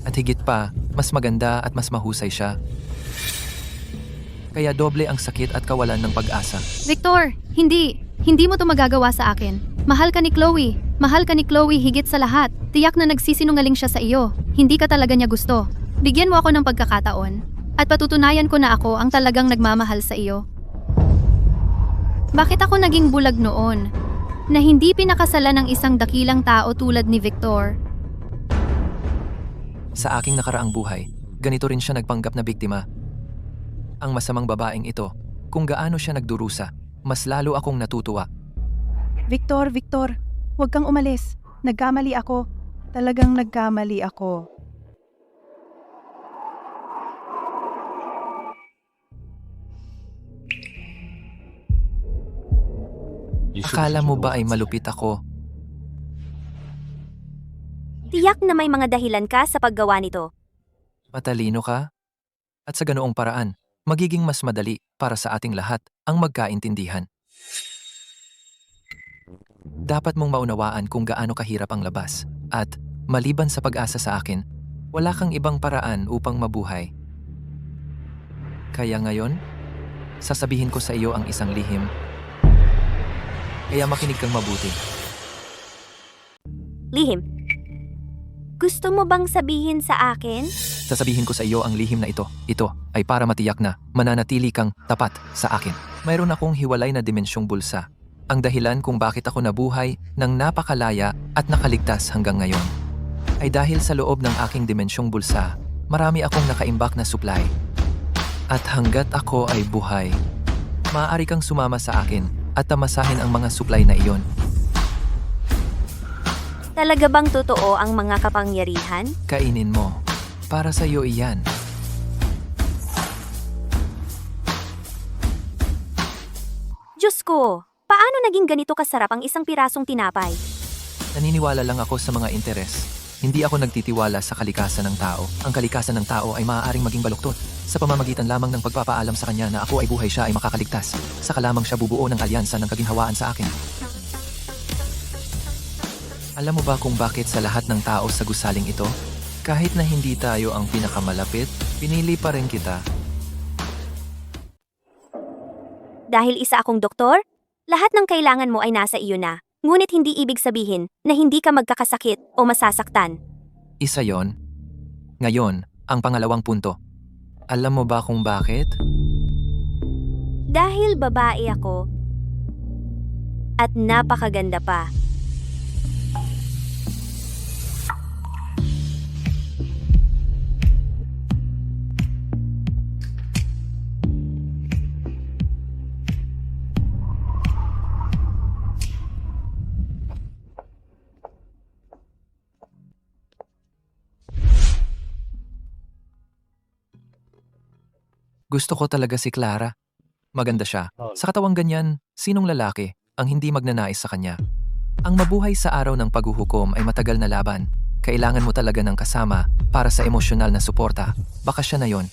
Speaker 1: At higit pa, mas maganda at mas mahusay siya. Kaya doble ang sakit at kawalan ng pag-asa.
Speaker 3: Victor, hindi. Hindi mo to magagawa sa akin. Mahal ka ni Chloe. Mahal ka ni Chloe higit sa lahat. Tiyak na nagsisinungaling siya sa iyo. Hindi ka talaga niya gusto. Bigyan mo ako ng pagkakataon. At patutunayan ko na ako ang talagang nagmamahal sa iyo. Bakit ako naging bulag noon? Na hindi pinakasalan ng isang dakilang tao tulad ni Victor.
Speaker 1: Sa aking nakaraang buhay, ganito rin siya nagpanggap na biktima. Ang masamang babaeng ito, kung gaano siya nagdurusa, mas lalo akong natutuwa.
Speaker 10: Victor, huwag kang umalis. Nagkamali ako. Talagang nagkamali ako.
Speaker 1: Akala mo ba ay malupit ako?
Speaker 7: Tiyak na may mga dahilan ka sa paggawa nito.
Speaker 1: Matalino ka? At sa ganoong paraan, magiging mas madali para sa ating lahat ang magkaintindihan. Dapat mong maunawaan kung gaano kahirap ang labas at, maliban sa pag-asa sa akin, wala kang ibang paraan upang mabuhay. Kaya ngayon, sasabihin ko sa iyo ang isang lihim. Kaya makinig kang mabuti.
Speaker 7: Lihim. Gusto mo bang sabihin sa akin?
Speaker 1: Sasabihin ko sa iyo ang lihim na ito. Ito ay para matiyak na mananatili kang tapat sa akin. Mayroon akong hiwalay na dimensyong bulsa. Ang dahilan kung bakit ako nabuhay ng napakalaya at nakaligtas hanggang ngayon ay dahil sa loob ng aking dimensyong bulsa, marami akong nakaimbak na supply. At hanggat ako ay buhay, maaari kang sumama sa akin at tamasahin ang mga supply na iyon.
Speaker 7: Talaga bang totoo ang mga kapangyarihan?
Speaker 1: Kainin mo. Para sa iyo iyan.
Speaker 7: Diyos ko, paano naging ganito kasarap ang isang pirasong tinapay?
Speaker 1: Naniniwala lang ako sa mga interes. Hindi ako nagtitiwala sa kalikasan ng tao. Ang kalikasan ng tao ay maaaring maging baluktot. Sa pamamagitan lamang ng pagpapaalam sa kanya na ako ay buhay, siya ay makakaligtas. Saka lamang siya bubuo ng alyansa ng kaginhawaan sa akin. Alam mo ba kung bakit sa lahat ng tao sa gusaling ito? Kahit na hindi tayo ang pinakamalapit, pinili pa rin kita.
Speaker 7: Dahil isa akong doktor, lahat ng kailangan mo ay nasa iyo na. Ngunit hindi ibig sabihin na hindi ka magkakasakit o masasaktan.
Speaker 1: Isa yon. Ngayon, ang pangalawang punto. Alam mo ba kung bakit?
Speaker 7: Dahil babae ako at napakaganda pa.
Speaker 1: Gusto ko talaga si Clara. Maganda siya. Sa katawang ganyan, sinong lalaki ang hindi magnanais sa kanya? Ang mabuhay sa araw ng paghuhukom ay matagal na laban. Kailangan mo talaga ng kasama para sa emosyonal na suporta. Baka siya na yon.